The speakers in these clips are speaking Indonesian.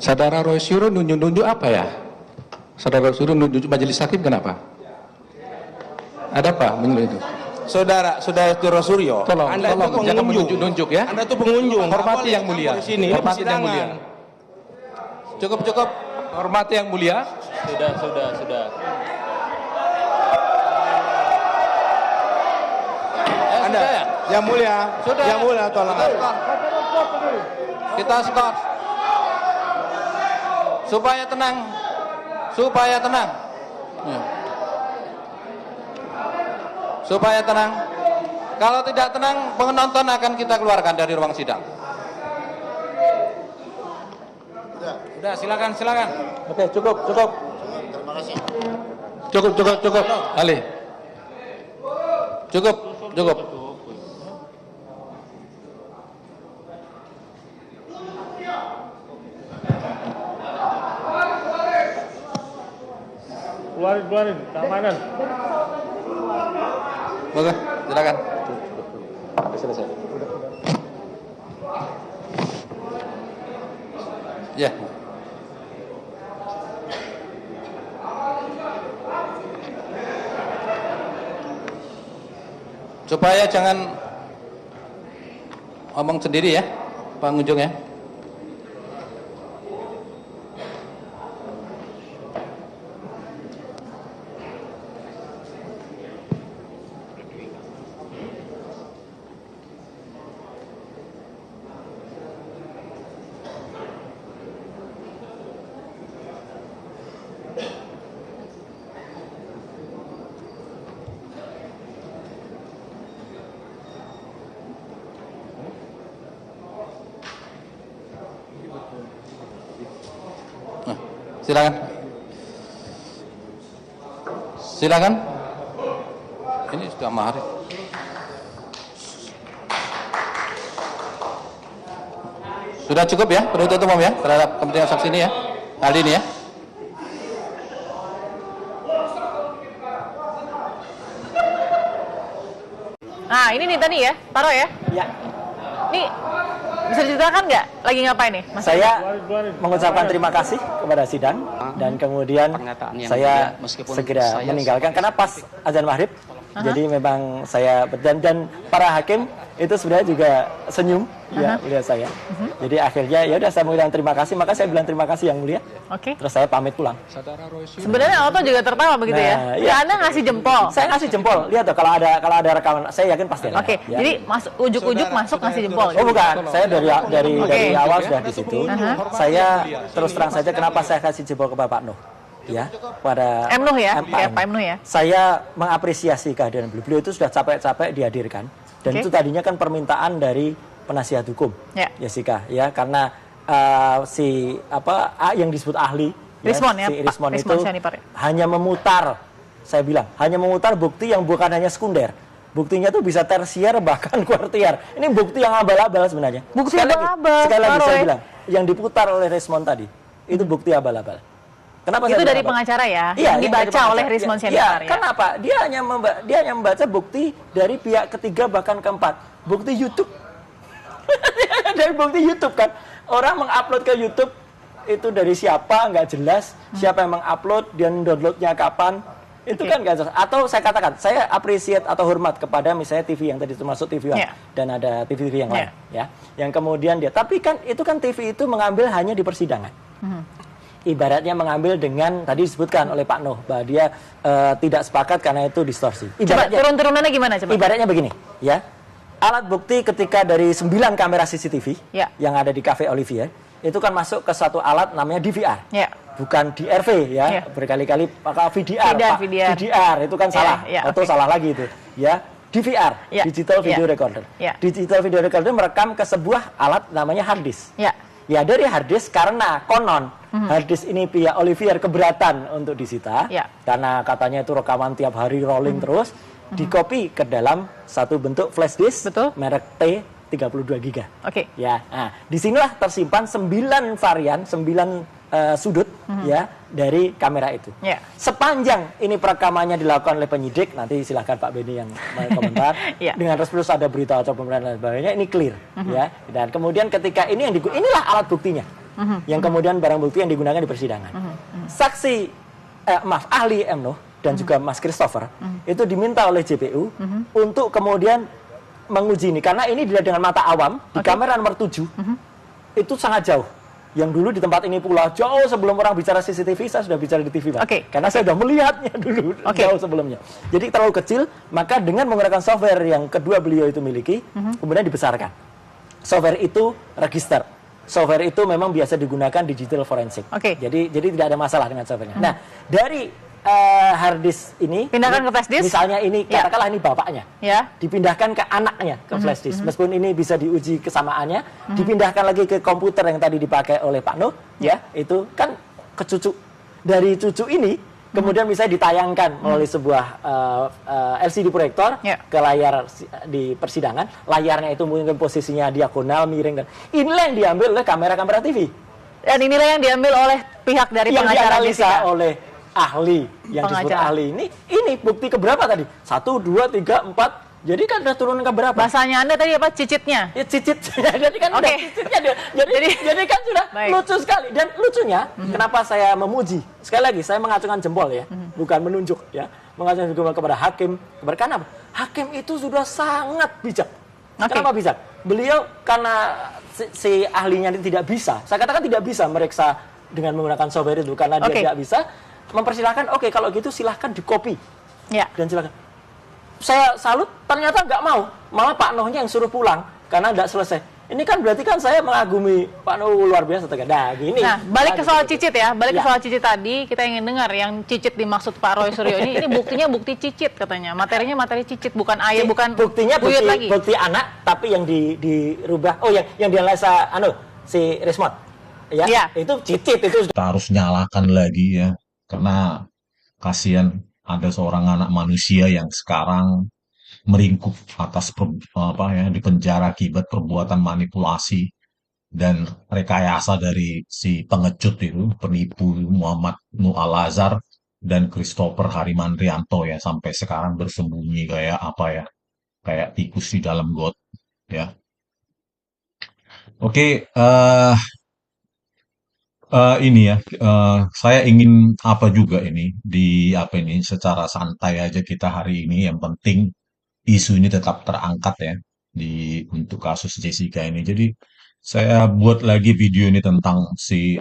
Saudara Rosyuro nunjuk-nunjuk apa ya? Saudara Rosyuro nunjuk majelis hakim kenapa? Ada apa menurut itu? Saudara Rosuryo, tolong, Anda itu pengunjung. jangan menunjuk-nunjuk ya. Anda itu pengunjung. Hormati yang mulia. Hormati yang mulia. Cukup. Hormati yang mulia. Sudah. Anda, ya? Yang mulia. Sudah. Yang mulia, tolong. Kita skor. Supaya tenang. Ya. Supaya tenang. Kalau tidak tenang, penonton akan kita keluarkan dari ruang sidang. Sudah, silakan. Oke, cukup. Terima kasih. Cukup. Ali. Cukup. Keluarin, keamanan. Oke, silakan. Selesai. Ya. Supaya jangan ngomong sendiri ya, pengunjung ya. Silakan. Ini sudah mahal. Sudah cukup ya penuntut umum ya terhadap kepentingan saksi ini ya. Kali ini ya. Nah ini nih tadi ya, taruh ya. Ya. Nih bisa diceritakan nggak lagi ngapain nih? Mas Saya mengucapkan terima kasih kepada sidang dan kemudian saya segera meninggalkan karena pas azan maghrib. Jadi memang saya dan para hakim itu sebenarnya juga senyum ya melihat saya. Jadi akhirnya ya udah saya mengucapkan terima kasih, maka saya bilang terima kasih yang mulia. Oke. Terus saya pamit pulang. Sebenarnya Auto juga tertawa begitu ya. Iya. Anda ngasih jempol. Saya ngasih jempol. Lihat tuh kalau ada rekaman, saya yakin pasti ada. Oke. Ya. Jadi ujuk-ujuk masuk ngasih jempol. Oh bukan, saya dari awal sudah di situ. Saya terus terang saja kenapa saya kasih jempol ke Bapak Nuh. Ya, pada M. Nuh ya, Pak M. Nuh ya. Saya mengapresiasi kehadiran beliau. Beliau itu sudah capek-capek dihadirkan. Dan itu tadinya kan permintaan dari penasihat hukum, Jessica, ya karena yang disebut ahli, Rismon, si Rismon itu hanya memutar, saya bilang, hanya memutar bukti yang bukan hanya sekunder. Buktinya tuh bisa tersier bahkan kuartier. Ini bukti yang abal-abal sebenarnya. Bukti abal-abal. Sekali lagi saya bilang, yang diputar oleh Rismon tadi itu bukti abal-abal. Kenapa itu dari pengacara ya, yang dibaca oleh Rismon Sianipar ya. Kenapa? Dia hanya membaca bukti dari pihak ketiga bahkan keempat. Bukti YouTube. Dari bukti YouTube kan. Orang mengupload ke YouTube itu dari siapa nggak jelas, siapa yang mengupload dan downloadnya kapan. Itu kan nggak jelas. Atau saya katakan, saya appreciate atau hormat kepada misalnya TV yang tadi termasuk TV One dan ada TV yang lain ya. Yang kemudian tapi kan itu kan TV itu mengambil hanya di persidangan. Ibaratnya mengambil dengan tadi disebutkan oleh Pak Nuh bahwa dia tidak sepakat karena itu distorsi. Coba turun-turunannya gimana coba? Ibaratnya begini, ya. Alat bukti ketika dari 9 kamera CCTV yang ada di Cafe Olivier itu kan masuk ke satu alat namanya DVR. Bukan DRV ya. Berkali-kali pakai VDR itu kan salah. Atau salah lagi itu, ya. DVR, Digital Video Recorder. Digital Video Recorder merekam ke sebuah alat namanya hard disk. Ya dari hard disk karena konon hard disk ini pihak Olivier keberatan untuk disita karena katanya itu rekaman tiap hari rolling terus, dikopi ke dalam satu bentuk flash disk merek T 32 GB. Ya, nah disinilah tersimpan 9 varian, 9 sudut ya dari kamera itu. Sepanjang ini perekamannya dilakukan oleh penyidik, nanti silahkan Pak Beni yang komentar. Dengan resmi ada berita atau pemerintahan dan sebagainya, ini clear ya. Dan kemudian ketika ini inilah alat buktinya. yang kemudian barang bukti yang digunakan di persidangan. Saksi, ahli M. Nuh dan juga Mas Christopher itu diminta oleh JPU untuk kemudian menguji ini, karena ini dilihat dengan mata awam di kamera nomor 7 itu sangat jauh. Yang dulu di tempat ini pula jauh sebelum orang bicara CCTV, saya sudah bicara di TV, Pak. Karena saya sudah melihatnya dulu jauh sebelumnya. Jadi terlalu kecil, maka dengan menggunakan software yang kedua beliau itu miliki, kemudian dibesarkan. Software itu register. Software itu memang biasa digunakan digital forensik. Jadi tidak ada masalah dengan softwarenya. Nah, dari hard disk ini pindahkan ke flash disk. Misalnya ini katakanlah ini bapaknya, dipindahkan ke anaknya ke flash disk. Meskipun ini bisa diuji kesamaannya, dipindahkan lagi ke komputer yang tadi dipakai oleh Pak Nuh, itu kan ke cucu. Dari cucu ini kemudian bisa ditayangkan melalui sebuah LCD proyektor ke layar di persidangan. Layarnya itu mungkin posisinya diagonal, miring, dan inilah yang diambil oleh kamera-kamera TV. Dan inilah yang diambil oleh pihak dari pengacara Jessica. Oleh ahli yang disebut ahli ini bukti keberapa tadi? 1, 2, 3, 4. Jadi kan udah turun ke berapa? Bahasanya Anda tadi apa? Cicitnya? Ya cicit. Jadi kan udah cicitnya dia. Jadi kan sudah lucu sekali. Dan lucunya, kenapa saya memuji? Sekali lagi saya mengacungkan jempol ya, bukan menunjuk ya. Mengacungkan jempol kepada hakim. Kenapa? Hakim itu sudah sangat bijak. Kenapa bijak? Beliau karena si ahlinya ini tidak bisa. Saya katakan tidak bisa meriksa dengan menggunakan software itu karena dia tidak bisa. Mempersilahkan, kalau gitu silahkan di-copy. Dan silahkan. Saya salut, ternyata nggak mau. Malah Pak Nuhnya yang suruh pulang, karena nggak selesai. Ini kan berarti kan saya mengagumi Pak Nuh luar biasa. Nah, balik ke soal cicit ya. Balik ke soal cicit tadi, kita ingin dengar yang cicit dimaksud Pak Roy Suryo ini buktinya bukti cicit katanya. Materinya materi cicit, bukan ayah, bukan buktinya bukti anak, tapi yang dirubah. Yang dianalisa si Rismond. Itu cicit, itu kita harus nyalakan lagi ya. Karena kasihan ada seorang anak manusia yang sekarang meringkuk atas di penjara akibat perbuatan manipulasi dan rekayasa dari si pengecut itu, penipu Muhammad Nuh Al-Azhar dan Christopher Harimandrianto ya, sampai sekarang bersembunyi kayak tikus di dalam got ya. Saya ingin juga ini secara santai aja kita hari ini. Yang penting isu ini tetap terangkat ya untuk kasus Jessica ini. Jadi saya buat lagi video ini tentang si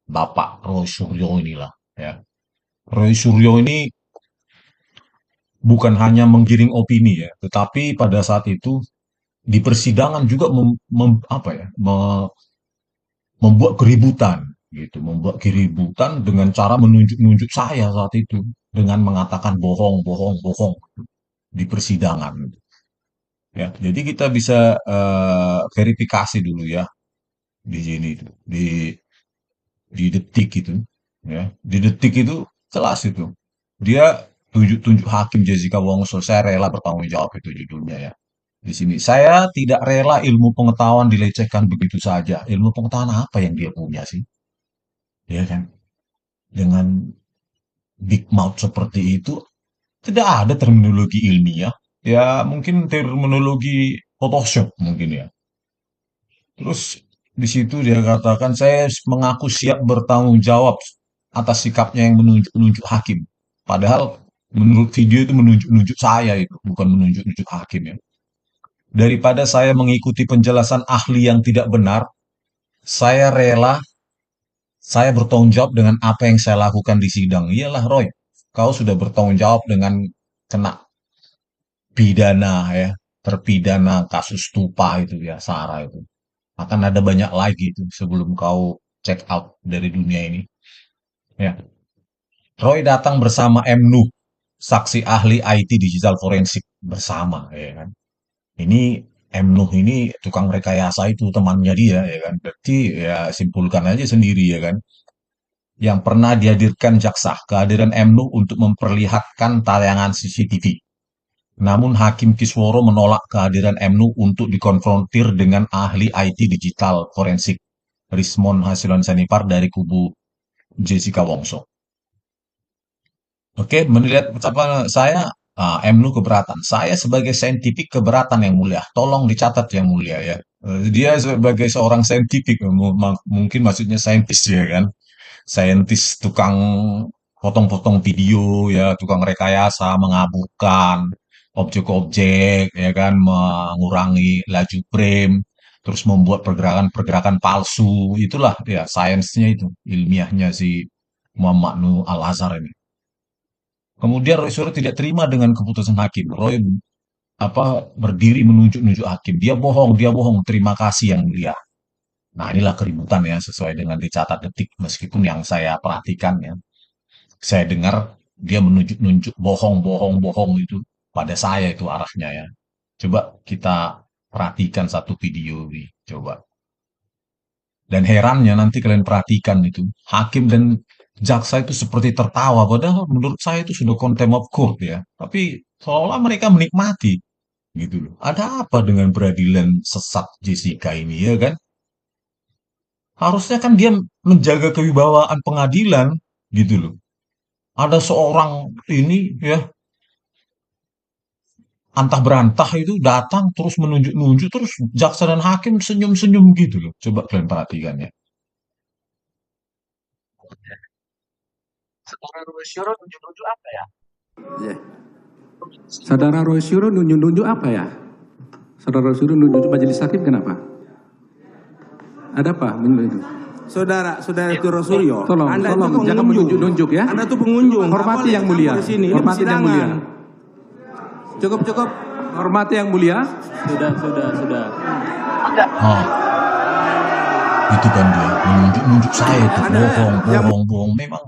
Bapak Roy Suryo inilah ya. Roy Suryo ini bukan hanya menggiring opini ya, tetapi pada saat itu di persidangan juga membuat keributan dengan cara menunjuk-nunjuk saya saat itu dengan mengatakan bohong di persidangan. Ya, jadi kita bisa verifikasi dulu ya di sini di detik itu ya. Di detik itu jelas itu. Dia tunjuk hakim Jessica Wongso, saya rela bertanggung jawab, itu judulnya ya. Di sini saya tidak rela ilmu pengetahuan dilecehkan begitu saja. Ilmu pengetahuan apa yang dia punya sih? Ya kan? Dengan big mouth seperti itu tidak ada terminologi ilmiah. Ya mungkin terminologi Photoshop mungkin ya. Terus di situ dia katakan saya mengaku siap bertanggung jawab atas sikapnya yang menunjuk hakim. Padahal menurut video itu menunjuk saya itu, bukan menunjuk hakim ya. Daripada saya mengikuti penjelasan ahli yang tidak benar, saya rela saya bertanggung jawab dengan apa yang saya lakukan di sidang. Iyalah Roy, kau sudah bertanggung jawab dengan kena pidana ya, terpidana kasus tupa itu ya, Sarah itu. Akan ada banyak lagi itu sebelum kau check out dari dunia ini. Ya. Roy datang bersama M. Nuh, saksi ahli IT digital forensik bersama ya kan. Ini M. Nuh ini tukang rekayasa itu temannya dia ya kan. Berarti ya simpulkan aja sendiri ya kan. Yang pernah dihadirkan jaksa, kehadiran M. Nuh untuk memperlihatkan tayangan CCTV. Namun Hakim Kisworo menolak kehadiran M. Nuh untuk dikonfrontir dengan ahli IT digital forensik Rismond Hasilan Sanipar dari kubu Jessica Wongso. Oke, menilai ucapan saya M. Nuh keberatan. Saya sebagai saintifik keberatan yang mulia. Tolong dicatat yang mulia ya. Dia sebagai seorang saintifik, mungkin maksudnya saintis ya kan, saintis tukang potong-potong video ya, tukang rekayasa, mengaburkan objek-objek ya kan, mengurangi laju frame, terus membuat pergerakan-pergerakan palsu. Itulah ya sainsnya itu, ilmiahnya si Muhammad Nuh Al-Azhar ini. Kemudian Roy Suryo tidak terima dengan keputusan hakim. Roy berdiri menunjuk-nunjuk hakim. Dia bohong. Terima kasih yang mulia. Nah, inilah keributan ya sesuai dengan dicatat detik. Meskipun yang saya perhatikan ya, saya dengar dia menunjuk-nunjuk bohong, bohong, bohong itu pada saya itu arahnya ya. Coba kita perhatikan satu video ini, coba. Dan herannya nanti kalian perhatikan itu, hakim dan jaksa itu seperti tertawa, padahal menurut saya itu sudah contempt of court ya. Tapi seolah mereka menikmati gitu loh. Ada apa dengan peradilan sesat Jessica ini ya kan? Harusnya kan dia menjaga kewibawaan pengadilan gitu loh. Ada seorang ini ya antah berantah itu datang terus menunjuk-nunjuk terus jaksa dan hakim senyum-senyum gitu loh. Coba kalian perhatikan ya. Saudara Rosyuro nunjuk-nunjuk apa ya? Saudara Rosyuro nunjuk-nunjuk apa ya? Saudara Rosyuro nunjuk majelis hakim kenapa? Ada apa menunjuk? Saudara itu Rosuryo. Tolong, Anda tolong jangan menunjuk-nunjuk ya. Anda tuh pengunjung. Hormati yang mulia. Hormati yang mulia. Cukup. Hormati yang mulia. Sudah. Oh, itu kan dia menunjuk-nunjuk saya itu bohong. Memang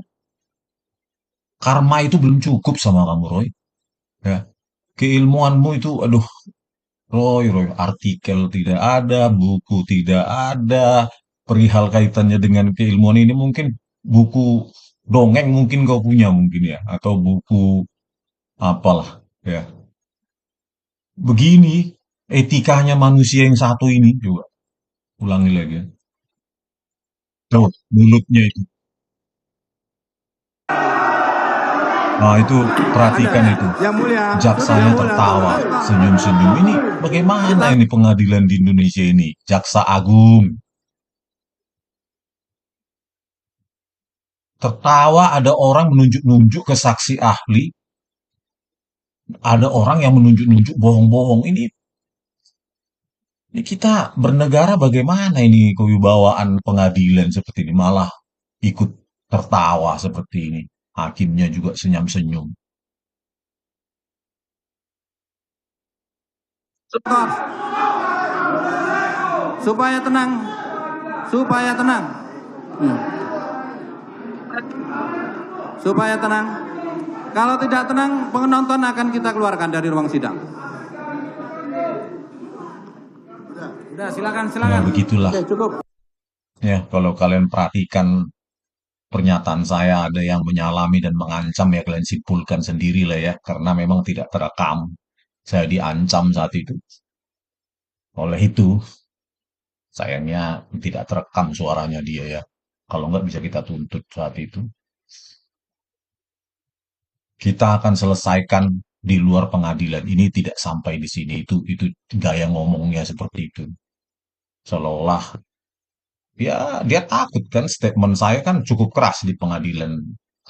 karma itu belum cukup sama kamu, Roy. Ya, keilmuanmu itu, aduh, Roy, artikel tidak ada, buku tidak ada, perihal kaitannya dengan keilmuan ini mungkin buku dongeng mungkin kau punya mungkin ya, atau buku apalah ya. Begini etikanya manusia yang satu ini juga. Ulangi lagi ya. Tuh, mulutnya itu. Nah, itu perhatikan itu. Yang mulia. Jaksanya tertawa, senyum-senyum. Ini bagaimana ini pengadilan di Indonesia ini? Jaksa Agung. Tertawa ada orang menunjuk-nunjuk ke saksi ahli. Ada orang yang menunjuk-nunjuk bohong-bohong. Ini kita bernegara bagaimana ini kewibawaan pengadilan seperti ini. Malah ikut tertawa seperti ini. Hakimnya juga senyum-senyum. Supaya tenang. Supaya tenang. Kalau tidak tenang, penonton akan kita keluarkan dari ruang sidang. Sudah, silakan. Ya, begitulah. Oke, cukup. Ya, kalau kalian perhatikan pernyataan saya ada yang menyalami dan mengancam ya kalian simpulkan sendiri lah ya, karena memang tidak terekam. Saya diancam saat itu. Oleh itu, sayangnya tidak terekam suaranya dia ya. Kalau nggak bisa kita tuntut saat itu. Kita akan selesaikan di luar pengadilan. Ini tidak sampai di sini. Itu gaya ngomongnya seperti itu. Seolah ya dia takut kan, statement saya kan cukup keras di pengadilan 8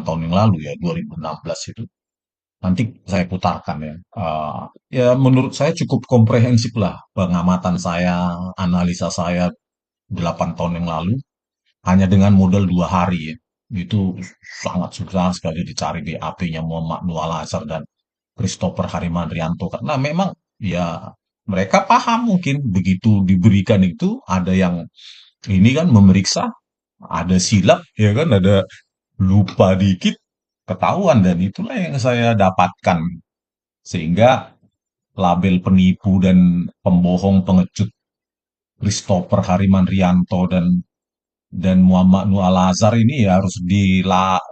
tahun yang lalu ya, 2016 itu. Nanti saya putarkan ya. Ya menurut saya cukup komprehensif lah pengamatan saya, analisa saya 8 tahun yang lalu hanya dengan modal 2 hari ya. Itu sangat susah sekali dicari BAP-nya Muhammad Nuh Al-Azhar dan Christopher Harimandrianto karena memang ya mereka paham mungkin begitu diberikan itu ada yang ini kan memeriksa, ada silap ya kan, ada lupa dikit ketahuan dan itulah yang saya dapatkan sehingga label penipu dan pembohong pengecut Christopher Harimandrianto dan Muhammad Nuh Al-Azhar ini ya harus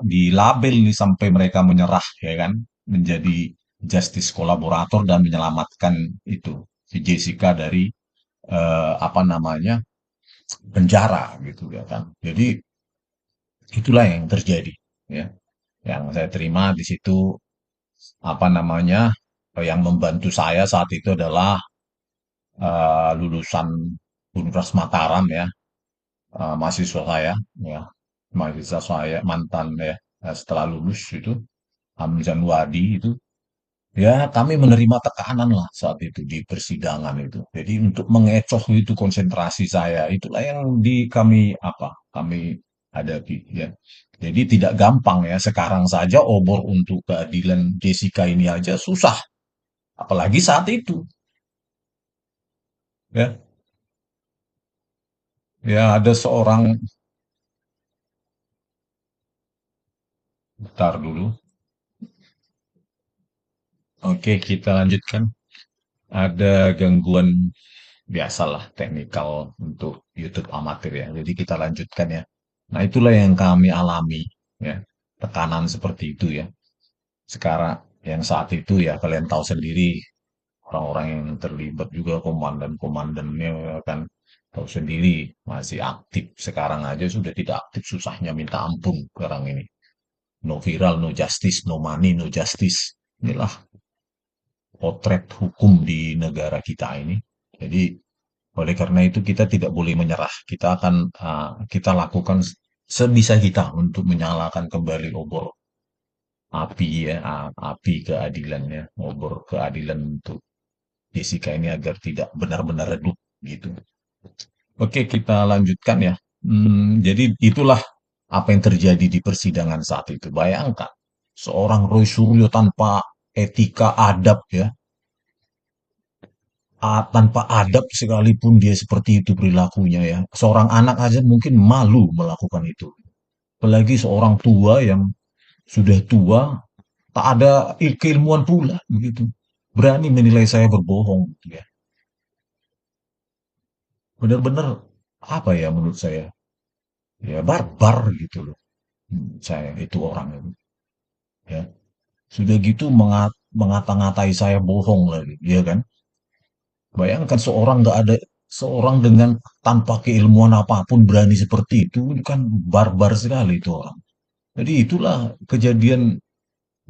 dilabel nih sampai mereka menyerah ya kan menjadi justice kolaborator dan menyelamatkan itu si Jessica dari penjara gitu ya kan. Jadi itulah yang terjadi ya. Yang saya terima di situ yang membantu saya saat itu adalah lulusan Universitas Mataram ya, mahasiswa saya, ya, mahasiswa saya mantan ya, setelah lulus itu Hamzan Wadi itu, ya kami menerima tekanan lah saat itu di persidangan itu. Jadi untuk mengecoh itu konsentrasi saya, itulah yang kami hadapi ya. Jadi tidak gampang ya. Sekarang saja obor untuk keadilan Jessica ini aja susah, apalagi saat itu ya. Ya ada seorang, bentar dulu. Oke, kita lanjutkan. Ada gangguan biasalah teknikal untuk YouTube amatir ya. Jadi kita lanjutkan ya. Nah, itulah yang kami alami ya. Tekanan seperti itu ya. Sekarang yang saat itu ya kalian tahu sendiri, orang-orang yang terlibat juga komandan-komandannya ya kan tahu sendiri masih aktif. Sekarang aja sudah tidak aktif, susahnya minta ampun sekarang ini. No viral, no justice, no money, no justice. Inilah potret hukum di negara kita ini. Jadi oleh karena itu kita tidak boleh menyerah. Kita lakukan sebisa kita untuk menyalakan kembali obor api ya, api keadilannya, obor keadilan untuk Jessica ini agar tidak benar-benar redup gitu. Oke, kita lanjutkan ya. Jadi itulah apa yang terjadi di persidangan saat itu. Bayangkan seorang Roy Suryo tanpa etika adab ya, tanpa adab sekalipun dia seperti itu perilakunya ya. Seorang anak aja mungkin malu melakukan itu. Apalagi seorang tua yang sudah tua, tak ada keilmuan pula begitu. Berani menilai saya berbohong gitu ya. Benar-benar apa ya menurut saya? Ya barbar gitu loh. Saya itu orang itu ya. Sudah gitu mengata-ngatai saya bohong lagi, ya kan? Bayangkan seorang dengan tanpa keilmuan apapun berani seperti itu kan barbar sekali itu orang. Jadi itulah kejadian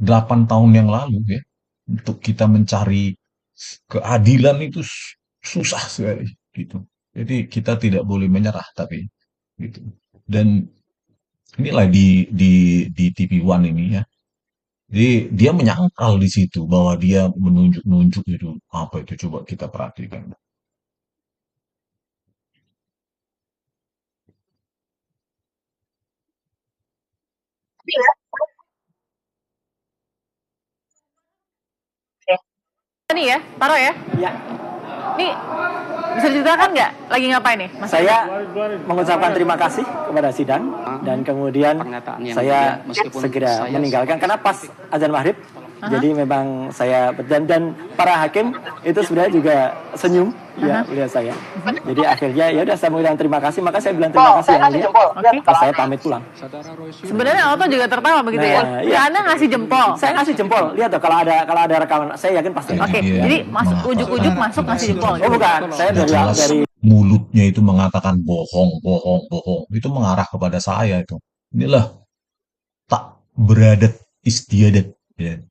8 tahun yang lalu ya. Untuk kita mencari keadilan itu susah sekali gitu. Jadi kita tidak boleh menyerah tapi gitu. Dan inilah di TV One ini ya. Jadi dia menyangkal di situ bahwa dia menunjuk-nunjuk itu apa itu coba kita perhatikan. Ini ya, Paro ya? Ya. Ini bisa diceritakan nggak lagi ngapain nih? Mas Saya mengucapkan terima kasih kepada sidang dan kemudian saya segera meninggalkan karena pas azan maghrib. Jadi memang saya dan para hakim itu sebenarnya juga senyum ya melihat saya. Jadi akhirnya ya udah saya mengucapkan terima kasih, maka saya bilang terima kasih yang mulia. Pas saya pamit pulang. Sebenarnya Auto juga tertawa begitu ya. Ya Anda ngasih jempol. Saya ngasih jempol. Lihat tuh kalau ada rekaman, saya yakin pasti. Oke. Jadi masuk ujuk-ujuk masuk ngasih jempol. Oh bukan, saya dari mulutnya itu mengatakan bohong, bohong, bohong. Itu mengarah kepada saya itu. Inilah tak beradat istiadat ya.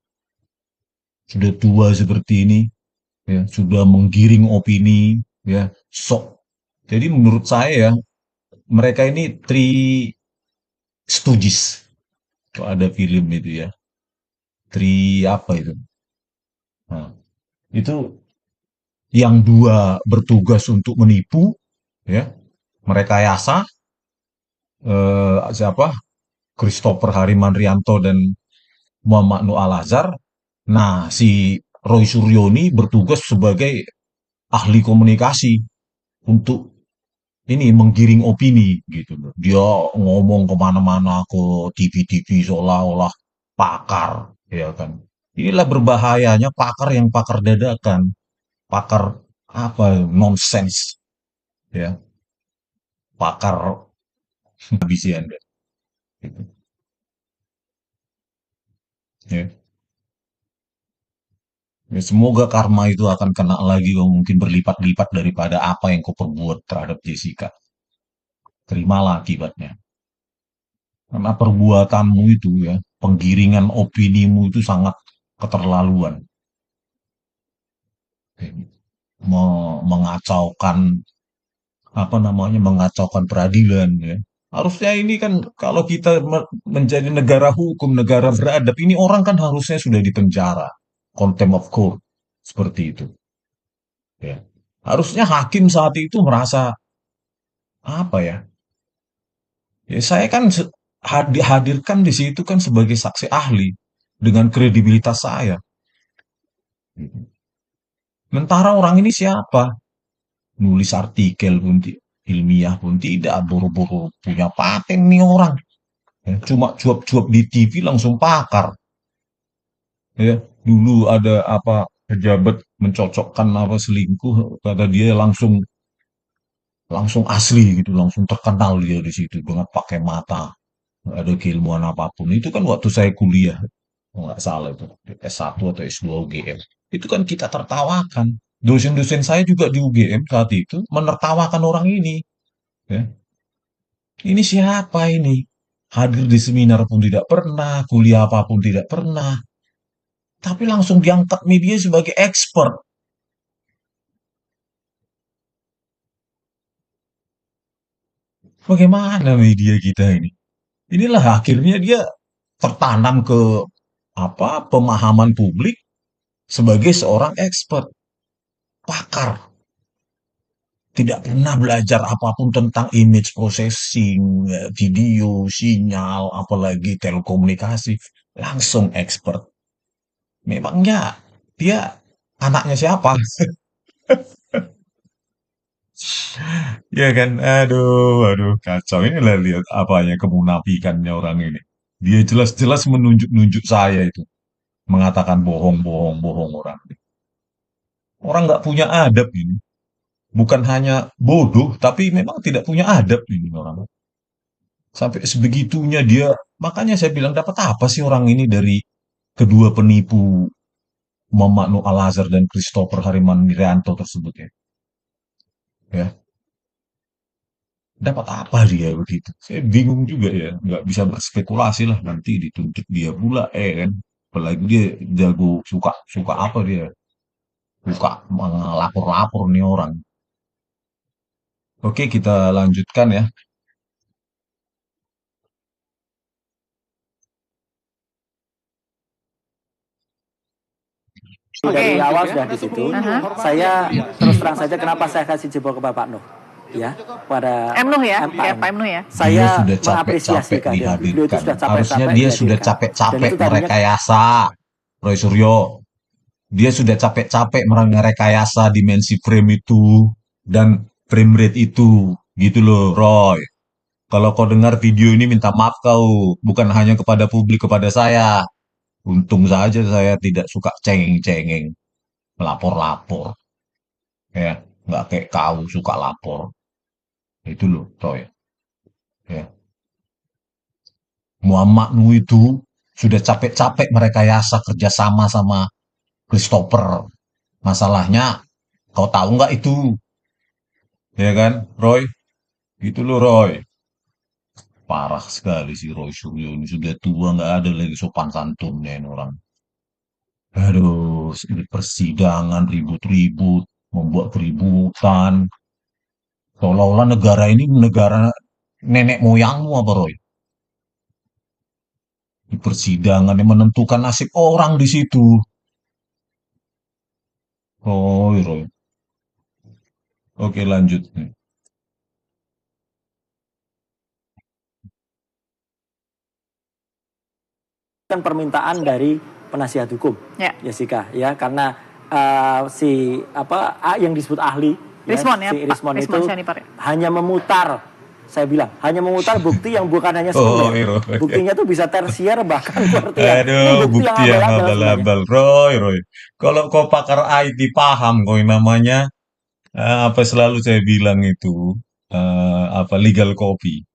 Sudah tua seperti ini, ya, sudah menggiring opini, ya, sok. Jadi menurut saya ya, mereka ini Three Stooges. Kalau ada film itu ya, apa itu? Nah, itu yang dua bertugas untuk menipu, ya, merekayasa, siapa? Christopher Harimanrianto dan Muhammad Nur Al-Azhar. Nah, si Roy Suryo ini bertugas sebagai ahli komunikasi untuk ini menggiring opini gitu loh. Dia ngomong kemana-mana ke TV-TV seolah-olah pakar, ya kan. Inilah berbahayanya pakar yang pakar dadakan, pakar apa nonsens, ya, pakar habisian, gitu. Ya. Ya, semoga karma itu akan kena lagi, mungkin berlipat-lipat daripada apa yang kau perbuat terhadap Jessica. Terimalah akibatnya. Karena perbuatanmu itu ya, penggiringan opinimu itu sangat keterlaluan. mengacaukan mengacaukan peradilan ya. Harusnya ini kan kalau kita menjadi negara hukum, negara beradab, ini orang kan harusnya sudah dipenjara, contempt of court seperti itu. Ya. Harusnya hakim saat itu merasa apa ya? Ya saya kan dihadirkan di situ kan sebagai saksi ahli dengan kredibilitas saya. Sementara orang ini siapa? Nulis artikel pun ilmiah pun tidak, buru-buru punya paten nih orang. Ya, cuma cuap-cuap di TV langsung pakar. Ya, dulu ada apa pejabat mencocokkan apa selingkuh, kata dia langsung langsung asli gitu, langsung terkenal dia di situ dengan pakai mata, nggak ada keilmuan apapun. Itu kan waktu saya kuliah, kalau nggak salah itu S1 atau S2 UGM. Itu kan kita tertawakan. Dosen-dosen saya juga di UGM saat itu menertawakan orang ini. Ya. Ini siapa ini? Hadir di seminar pun tidak pernah, kuliah apapun tidak pernah. Tapi langsung diangkat media sebagai expert. Bagaimana media kita ini? Inilah akhirnya dia tertanam ke apa pemahaman publik sebagai seorang expert, pakar. Tidak pernah belajar apapun tentang image processing, video, sinyal, apalagi telekomunikasi. Langsung expert. Memangnya dia anaknya siapa? Ya kan? Aduh, kacau. Inilah lihat apanya kemunafikannya orang ini. Dia jelas-jelas menunjuk-nunjuk saya itu. Mengatakan bohong, bohong, bohong orang. Orang nggak punya adab ini. Bukan hanya bodoh, tapi memang tidak punya adab ini orang. Sampai sebegitunya dia. Makanya saya bilang, dapat apa sih orang ini dari kedua penipu Muhammad Nuh Al-Azhar dan Christopher Hariman Wirianto tersebut ya. Ya, dapat apa dia begitu? Saya bingung juga ya, nggak bisa berspekulasi lah nanti dituntut dia pula, kan? Apalagi dia jago suka suka apa dia? Suka lapor-lapor nih orang. Oke, kita lanjutkan ya. Dari awal sudah di situ. Saya terus terang saja kenapa saya kasih jebol ke Bapak Nuh. Ya, pada Nuh ya, Pak Nuh ya. Saya sudah mengapresiasi capek-capek dihadirkan. Sudah Harusnya dia sudah capek-capek merekayasa, Roy Suryo. Dia sudah capek-capek merekayasa dimensi frame itu dan frame rate itu, gitu loh, Roy. Kalau kau dengar video ini minta maaf kau, bukan hanya kepada publik, kepada saya. Untung saja saya tidak suka cengeng-cengeng, melapor-lapor. Ya, nggak kayak kau suka lapor. Itu loh, Roy. Ya. Muhammad Nuh itu sudah capek-capek merekayasa kerjasama sama Christopher. Masalahnya, kau tahu nggak itu? Ya kan, Roy? Gitu loh, Roy. Parah sekali si Roy Suryo ini. Sudah tua, nggak ada lagi sopan santunnya ini orang. Aduh, di persidangan ribut-ribut, membuat keributan. Seolah-olah negara ini negara nenek moyangmu apa, Roy? Di persidangan yang menentukan nasib orang di situ. Roy, Roy. Oke, lanjut. Kan permintaan dari penasihat hukum, ya. Jessica, ya karena si apa yang disebut ahli, Rismon ya, si Rismon itu Syanipar. hanya memutar, saya bilang hanya memutar bukti yang bukan hanya sekunder, buktinya tuh bisa tersier bahkan kuartil. Aduh, bukti yang abal-abal, Roy. Kalau kau pakar IT paham kau yang namanya apa selalu saya bilang itu apa legal copy.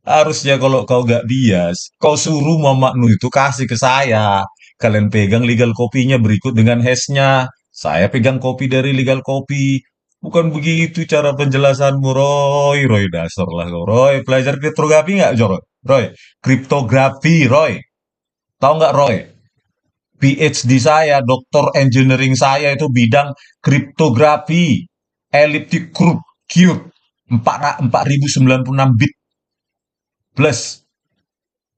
Harusnya kalau kau gak bias, kau suruh Muhammad Nuh itu kasih ke saya. Kalian pegang legal copy-nya berikut dengan hash-nya. Saya pegang kopi dari legal copy. Bukan begitu cara penjelasanmu, Roy. Roy, dasar lah kau, Roy. Belajar kriptografi nggak, Roy? Roy, kriptografi, Roy. Tahu nggak, Roy? PhD saya, doktor engineering saya itu bidang kriptografi, elliptic cube, 4096 bit plus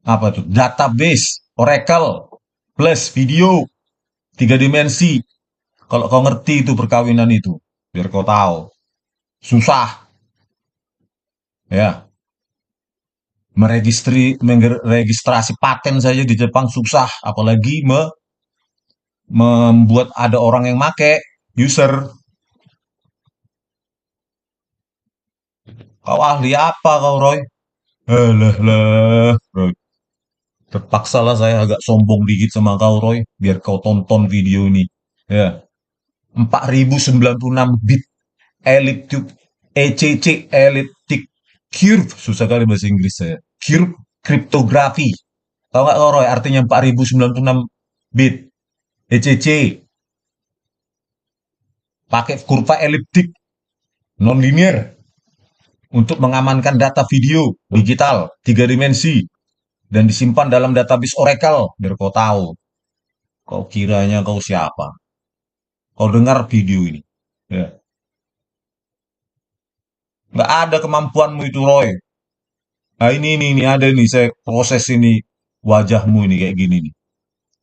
apa tuh? Database, Oracle, plus video, 3 dimensi. Kalau kau ngerti itu perkawinan itu, biar kau tahu. Susah, ya. Meregistrasi paten saja di Jepang susah, apalagi membuat ada orang yang make user. Kau ahli apa kau, Roy? Roy. Terpaksa lah saya agak sombong dikit sama kau, Roy, biar kau tonton video ini. Ya, 4096 bit elliptic elliptic curve, susah kali bahasa Inggris saya. Curve kriptografi. Tahu nggak kau, Roy, artinya 4096 bit ECC. Pakai kurva eliptik non-linear untuk mengamankan data video digital 3 dimensi dan disimpan dalam database Oracle, biar kau tahu. Kau kiranya kau siapa? Kau dengar video ini. Ya. Nggak ada kemampuanmu itu, Roy. Nah, ini ada nih, saya proses ini wajahmu ini kayak gini nih.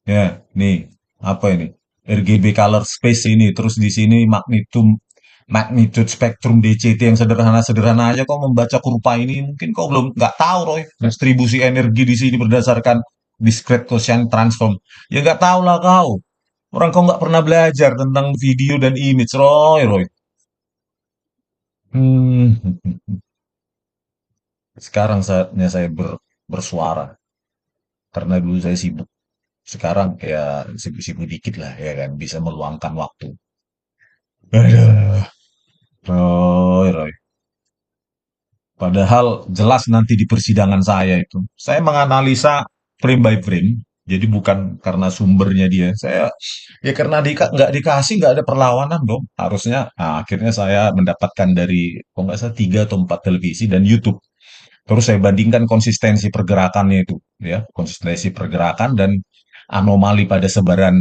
Ya, nih, apa ini? RGB color space ini, terus di sini magnitude spektrum DCT yang sederhana-sederhana aja kau membaca kurva ini, mungkin kau belum nggak tahu, Roy. Distribusi energi di sini berdasarkan discrete quotient transform. Ya nggak tahu lah kau. Orang kau nggak pernah belajar tentang video dan image, Roy. Sekarang saatnya saya bersuara. Karena dulu saya sibuk. Sekarang ya sibuk-sibuk dikit lah, ya kan. Bisa meluangkan waktu. Aduh. Roy. Padahal jelas nanti di persidangan saya itu. Saya menganalisa frame by frame. Jadi bukan karena sumbernya dia. Ya karena nggak dikasih, nggak ada perlawanan dong. Harusnya, akhirnya saya mendapatkan dari, kalau nggak salah 3 atau 4 televisi dan YouTube. Terus saya bandingkan konsistensi pergerakannya itu, ya, konsistensi pergerakan dan anomali pada sebaran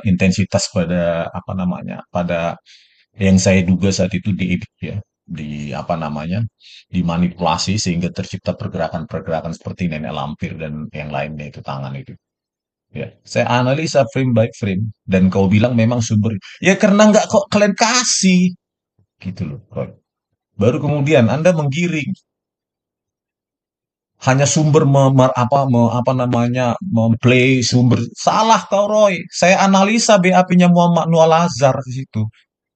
intensitas pada pada yang saya duga saat itu diedit, ya, dimanipulasi sehingga tercipta pergerakan-pergerakan seperti nenek lampir dan yang lainnya itu tangan itu. Ya, saya analisa frame by frame dan kau bilang memang sumber. Ya karena nggak kok kalian kasih, gitu loh, Roy. Baru kemudian Anda menggiring. Hanya sumber memplay sumber. Salah kau, Roy. Saya analisa BAP-nya Muhammad Nual Azhar di situ.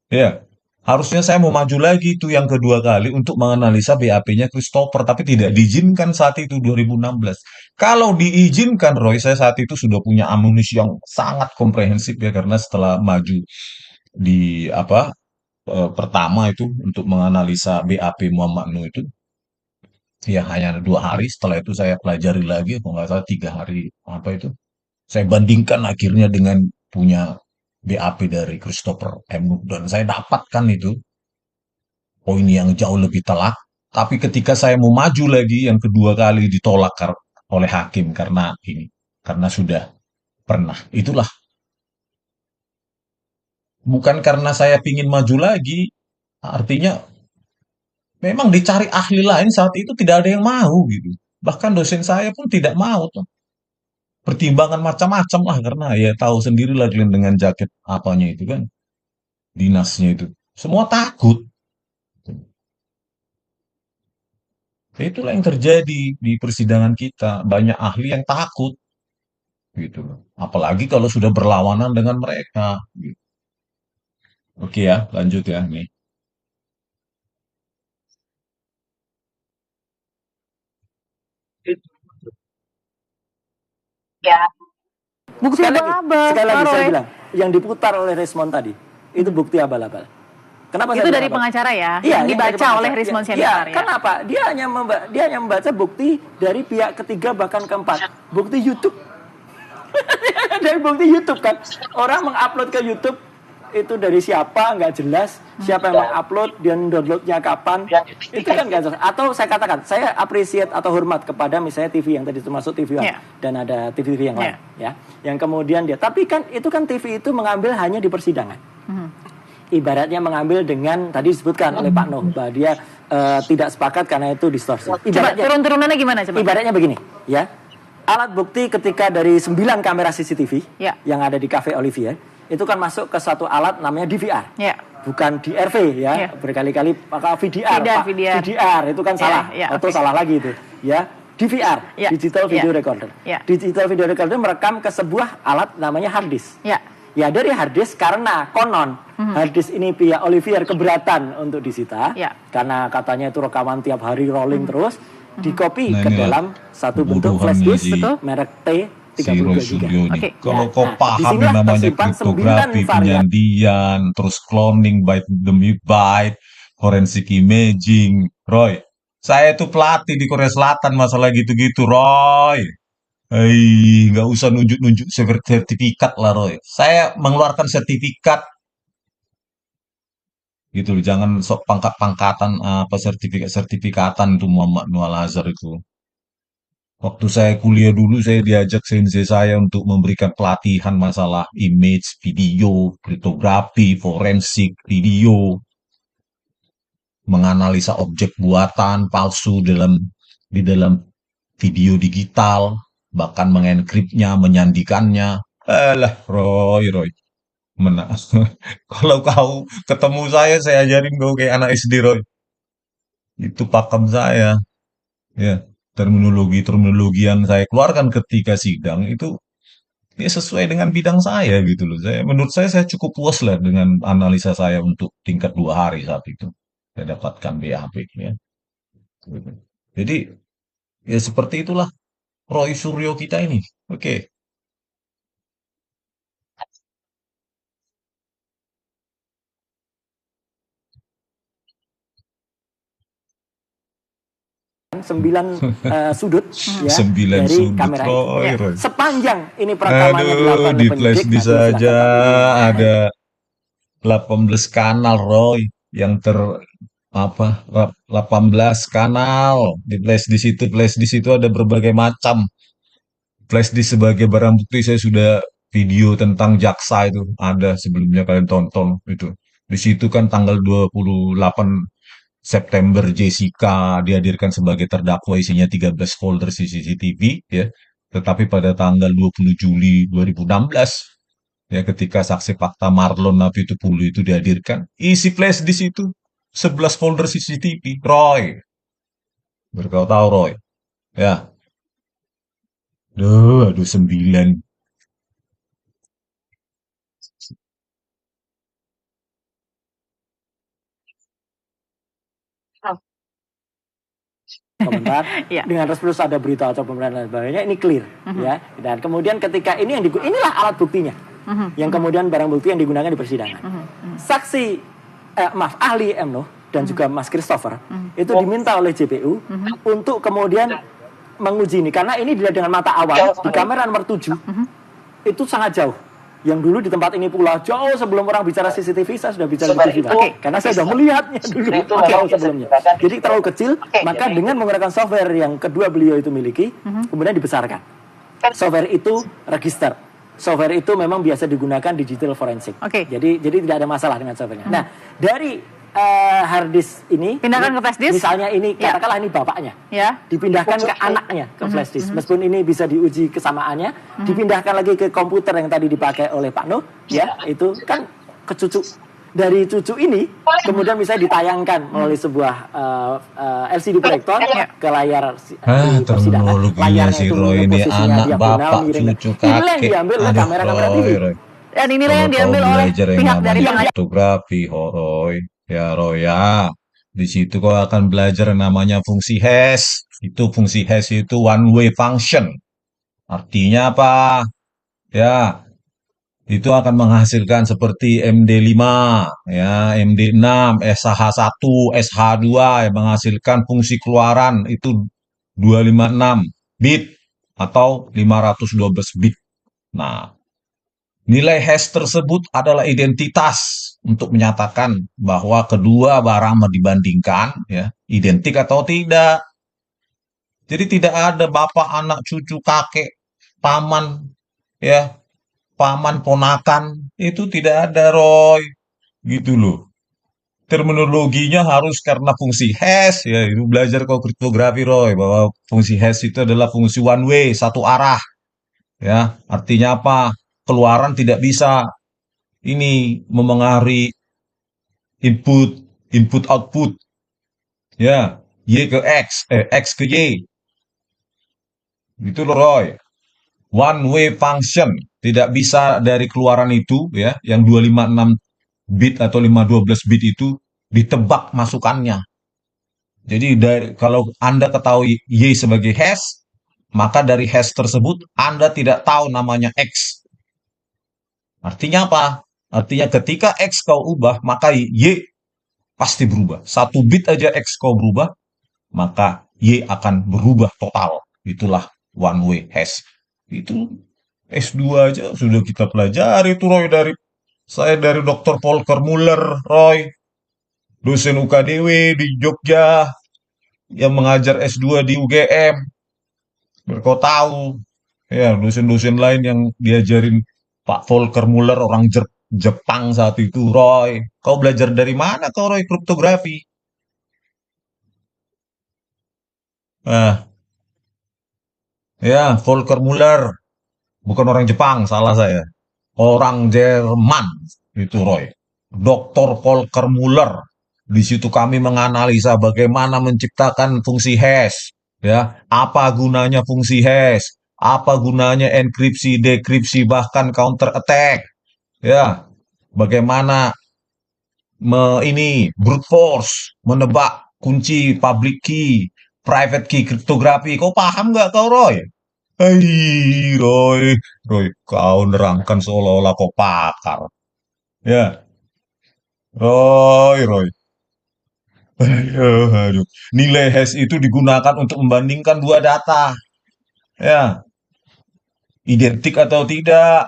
Ya. Harusnya saya mau maju lagi itu yang kedua kali untuk menganalisa BAP-nya Christopher, tapi tidak diizinkan saat itu 2016. Kalau diizinkan, Roy, saya saat itu sudah punya amunisi yang sangat komprehensif, ya, karena setelah maju di pertama itu untuk menganalisa BAP Muhammad Nu itu, ya hanya 2 hari. Setelah itu saya pelajari lagi, kalau nggak salah 3 hari itu. Saya bandingkan akhirnya dengan punya BAP dari Christopher M. Nuh, dan saya dapatkan itu poin yang jauh lebih telak. Tapi ketika saya mau maju lagi yang kedua kali ditolak oleh hakim karena sudah pernah. Itulah. Bukan karena saya ingin maju lagi, artinya memang dicari ahli lain saat itu tidak ada yang mau gitu. Bahkan dosen saya pun tidak mau tuh. Pertimbangan macam-macam lah karena ya tahu sendirilah kalian dengan jaket apanya itu kan. Dinasnya itu. Semua takut. Itulah yang terjadi di persidangan kita. Banyak ahli yang takut. Gitu loh. Apalagi kalau sudah berlawanan dengan mereka. Gitu. Oke ya, lanjut ya nih. Ya. Bukti abal-abal. Sekali lagi saya bilang, yang diputar oleh Resmond tadi, itu bukti abal-abal. Kenapa itu dari pengacara ya, yang dibaca oleh Rismond Sianipar ya. Kenapa? Dia hanya membaca bukti dari pihak ketiga bahkan keempat. Bukti YouTube. Dari bukti YouTube kan. Orang mengupload ke YouTube itu dari siapa nggak jelas, siapa yang mengupload dan downloadnya kapan, itu kan nggak jelas. Atau saya katakan, saya appreciate atau hormat kepada misalnya TV yang tadi termasuk TV One dan ada TV yang lain, ya, yang kemudian dia, tapi kan itu kan TV itu mengambil hanya di persidangan. Ibaratnya mengambil dengan tadi disebutkan oleh Pak Noh bahwa dia tidak sepakat karena itu distorsi. Ibaratnya turun-turunannya gimana coba? Ibaratnya begini, ya. Alat bukti ketika dari 9 kamera CCTV yang ada di Cafe Olivier itu kan masuk ke satu alat namanya DVR, bukan DRV ya, berkali-kali pakai VDR itu kan salah, atau salah lagi itu, ya. DVR, digital video recorder. Digital video recorder merekam ke sebuah alat namanya hard disk. Ya dari hard disk karena konon hard disk ini pihak Olivier keberatan untuk disita, karena katanya itu rekaman tiap hari rolling terus, dikopi ke dalam satu bentuk flash disk merek T32 GB. Kalau kau paham yang namanya kriptografi, penyandian, terus cloning, byte demi byte, forensic imaging, Roy. Saya itu pelatih di Korea Selatan masalah gitu-gitu, Roy. Nggak usah nunjuk-nunjuk sertifikat lah, Roy. Saya mengeluarkan sertifikat. Gitu loh, jangan sok pangkat-pangkatan apa sertifikatan itu Muhammad Nur Al-Azhar itu. Waktu saya kuliah dulu, saya diajak sensei saya untuk memberikan pelatihan masalah image, video, kriptografi, forensik, video, menganalisa objek buatan palsu di dalam video digital, bahkan mengenkripnya, menyandikannya. Roy. Kalau kau ketemu saya ajarin kau kayak anak SD, Roy. Itu pakem saya. Ya. Terminologi yang saya keluarkan ketika sidang itu ya sesuai dengan bidang saya gitu loh. Menurut saya cukup puas lah dengan analisa saya untuk tingkat 2 hari saat itu. Saya dapatkan BAP ya. Jadi ya seperti itulah Roy Suryo kita ini. Oke. 9 sudut ya 9 dari sudut, kamera itu. Roy. Sepanjang ini perekamannya dilakukan di flash disk saja ada 18 kanal, Roy, yang 18 kanal di flash disk itu ada berbagai macam. Flash disk sebagai barang bukti, saya sudah video tentang jaksa itu ada sebelumnya, kalian tonton itu. Di situ kan tanggal 28 September Jessica dihadirkan sebagai terdakwa, isinya 13 folder CCTV ya. Tetapi pada tanggal 20 Juli 2016 ya, ketika saksi fakta Marlon Napitupulu itu dihadirkan, isi flash disk itu 11 folder CCTV, Roy. Berkau tahu, Roy. Ya. Aduh 9. komentar dengan terus ada berita atau pemerintahan dan sebagainya, ini clear ya. Dan kemudian ketika ini yang inilah alat buktinya yang kemudian barang bukti yang digunakan di persidangan. Saksi ahli M. Noh dan juga Mas Christopher itu diminta oleh JPU untuk kemudian menguji ini, karena ini dilihat dengan mata awal di kamera nomor 7 itu sangat jauh. Yang dulu di tempat ini pula jauh sebelum orang bicara CCTV, saya sudah bicara di TV. Karena saya sudah melihatnya dulu jauh sebelumnya. Jadi terlalu kecil, maka dengan menggunakan software yang kedua beliau itu miliki, kemudian dibesarkan. Software itu register. Software itu memang biasa digunakan digital forensik. Jadi tidak ada masalah dengan softwarenya. Nah, dari hard disk ini pindahkan ke flash disk. Misalnya ini katakanlah ini bapaknya. Dipindahkan ke anaknya ke flash disk. Meskipun ini bisa diuji kesamaannya, dipindahkan lagi ke komputer yang tadi dipakai oleh Pak Noh, ya, itu kan ke cucu. Dari cucu ini kemudian bisa ditayangkan melalui sebuah LCD proyektor ke layar persidangan. Layarnya si Roy ini anak bapak cucu kakek. Inilah yang diambil oleh kamera-kamera TV. Dan inilah yang diambil oleh pihak dari kriptografi, Roy. Ya, Roy ya. Di situ kau akan belajar yang namanya fungsi hash. Itu fungsi hash itu one way function. Artinya apa? Ya, itu akan menghasilkan seperti MD5, ya, MD6, SH1, SH2 yang menghasilkan fungsi keluaran itu 256 bit atau 512 bit. Nah, Nilai hash tersebut adalah identitas untuk menyatakan bahwa kedua barang dibandingkan ya identik atau tidak. Jadi tidak ada bapak, anak, cucu, kakek, paman, ya, paman, ponakan, itu tidak ada, Roy. Gitu loh. Terminologinya harus karena fungsi hash, ya, itu belajar kau kriptografi, Roy, bahwa fungsi hash itu adalah fungsi one way, satu arah. Ya, artinya apa? Keluaran tidak bisa ini memengaruhi input, input output. Ya, Y ke X, X ke Y. Itu loh, Roy. One way function, tidak bisa dari keluaran itu ya, yang 256 bit atau 512 bit itu ditebak masukannya. Jadi kalau Anda ketahui Y sebagai hash, maka dari hash tersebut Anda tidak tahu namanya X. Artinya apa? Artinya ketika X kau ubah, maka Y pasti berubah. 1 bit aja X kau berubah, maka Y akan berubah total. Itulah one way hash. Itu S2 aja sudah kita pelajari itu, Roy. Saya dari Dr. Volker Muller, Roy. Dosen UKDW di Jogja yang mengajar S2 di UGM. Kau tahu, ya, dosen-dosen lain yang diajarin Pak Volker Muller, orang Jepang saat itu, Roy. Kau belajar dari mana kau, Roy, kriptografi? Nah, ya, Volker Muller. Bukan orang Jepang, salah saya. Orang Jerman, itu, Roy. Dr. Volker Muller. Di situ kami menganalisa bagaimana menciptakan fungsi hash. Ya, apa gunanya fungsi hash? Apa gunanya enkripsi, dekripsi, bahkan counter attack? Ya, bagaimana ini brute force menebak kunci public key, private key, kriptografi. Kau paham nggak kau, Roy? Hei, Roy, kau nerangkan seolah-olah kau pakar. Ya, Roy. Aduh. Nilai hash itu digunakan untuk membandingkan dua data. Ya, identik atau tidak.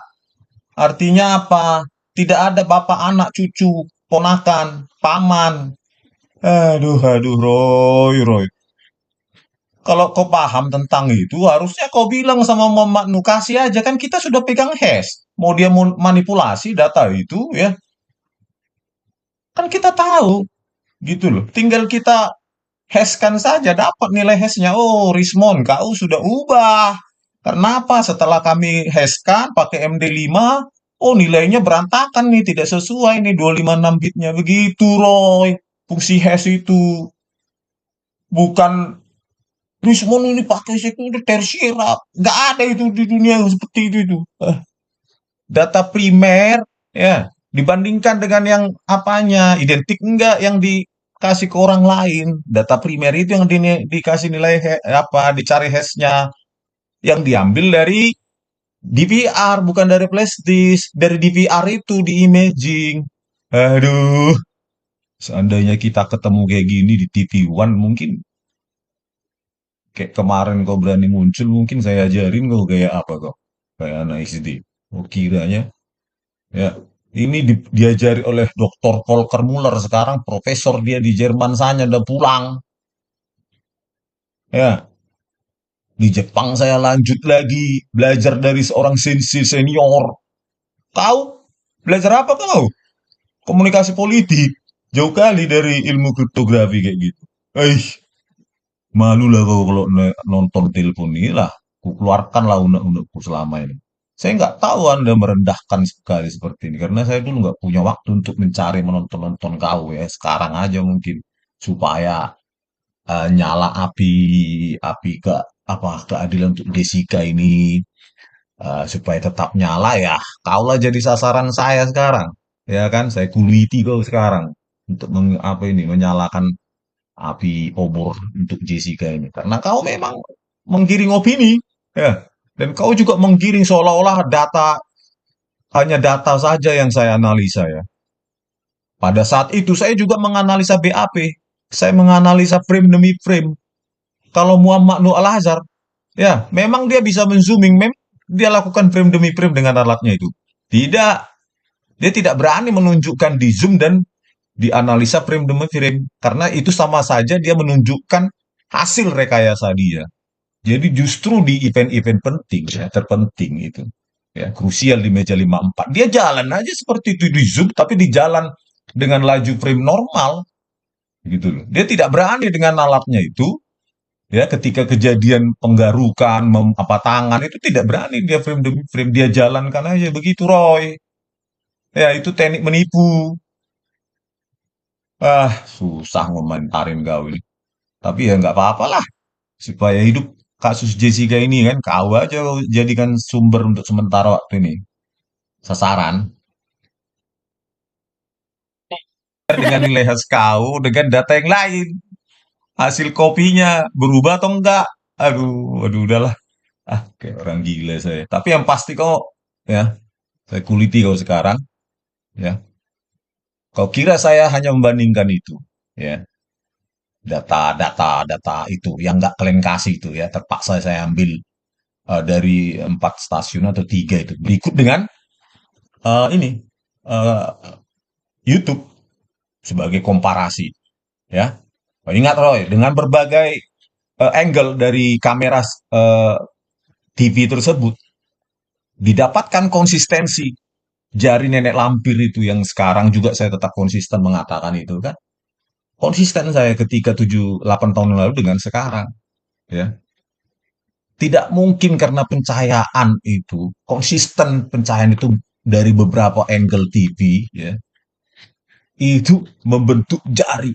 Artinya apa? Tidak ada bapak, anak, cucu, ponakan, paman. Aduh, Roy. Kalau kau paham tentang itu, harusnya kau bilang sama Muhammad Nukasi aja. Kan kita sudah pegang hash. Mau dia manipulasi data itu, ya. Kan kita tahu. Gitu loh. Tinggal kita hashkan saja, dapat nilai hashnya. Oh, Rismon, kau sudah ubah. Kenapa? Setelah kami hashkan pakai MD5, oh nilainya berantakan nih, tidak sesuai nih 256 bitnya. Begitu, Roy. Fungsi hash itu. Bukan Rismon ini pakai sekunder tersier. Nggak ada itu di dunia seperti itu. Data primer, ya, dibandingkan dengan yang apanya, identik enggak yang dikasih ke orang lain. Data primer itu yang dikasih nilai dicari hashnya, yang diambil dari DVR, bukan dari flash disk. Dari DVR itu di imaging. Aduh, seandainya kita ketemu kayak gini di TV One, mungkin kayak kemarin kau berani muncul, mungkin saya ajarin kau kayak apa kau, kayak anak SD. Oh, kiranya, ya, ini diajari oleh Dr. Volker Muller, sekarang profesor dia di Jerman sana, udah pulang. Ya, di Jepang saya lanjut lagi belajar dari seorang sensei senior. Kau belajar apa kau? Komunikasi politik. Jauh kali dari ilmu kriptografi kayak gitu. Malu lah kau kalau nonton telepon ini lah. Keluarkanlah unek-unekku selama ini. Saya nggak tahu Anda merendahkan sekali seperti ini. Karena saya dulu nggak punya waktu untuk mencari menonton-nonton kau ya. Sekarang aja mungkin. Supaya nyala api keadilan untuk Jessica ini. Supaya tetap nyala ya. Kaulah jadi sasaran saya sekarang. Ya kan, saya kuliti kau sekarang. Untuk menyalakan api obor untuk Jessica ini. Karena kau memang menggiring opini. Ya. Dan kau juga menggiring seolah-olah hanya data saja yang saya analisa ya. Pada saat itu saya juga menganalisa BAP. Saya menganalisa frame demi frame. Kalau Muhammad Nur Al-Azhar, ya memang dia bisa menzooming, dia lakukan frame demi frame dengan alatnya itu. Tidak, dia tidak berani menunjukkan di zoom dan dianalisa frame demi frame karena itu sama saja dia menunjukkan hasil rekayasa dia. Jadi justru di event-event penting ya, terpenting itu ya, krusial di meja 54 dia jalan aja seperti itu di zoom tapi di jalan dengan laju frame normal gitu loh. Dia tidak berani dengan alatnya itu ya ketika kejadian penggarukan apa tangan itu tidak berani dia frame demi frame dia jalankan aja begitu Roy. Ya itu teknik menipu. Susah ngomentarin kau ini. Tapi ya nggak apa-apa lah. Supaya hidup kasus Jessica ini kan, kau aja jadikan sumber untuk sementara waktu ini. Sasaran. Dengan nilai khas kau, dengan data yang lain. Hasil kopinya berubah atau enggak? Aduh, udahlah. Kayak orang gila saya. Tapi yang pasti kau, ya, saya kuliti kau sekarang, ya. Kau kira saya hanya membandingkan itu, ya. Data itu yang nggak kalian kasih itu ya terpaksa saya ambil dari 4 stasiun atau 3 itu berikut dengan ini YouTube sebagai komparasi ya. Ingat Roy, dengan berbagai angle dari kamera TV tersebut didapatkan konsistensi jari nenek lampir itu yang sekarang juga saya tetap konsisten mengatakan itu kan. Konsisten saya ketika 7-8 tahun lalu dengan sekarang ya. Tidak mungkin karena pencahayaan itu, konsisten pencahayaan itu dari beberapa angle TV, ya, itu membentuk jari.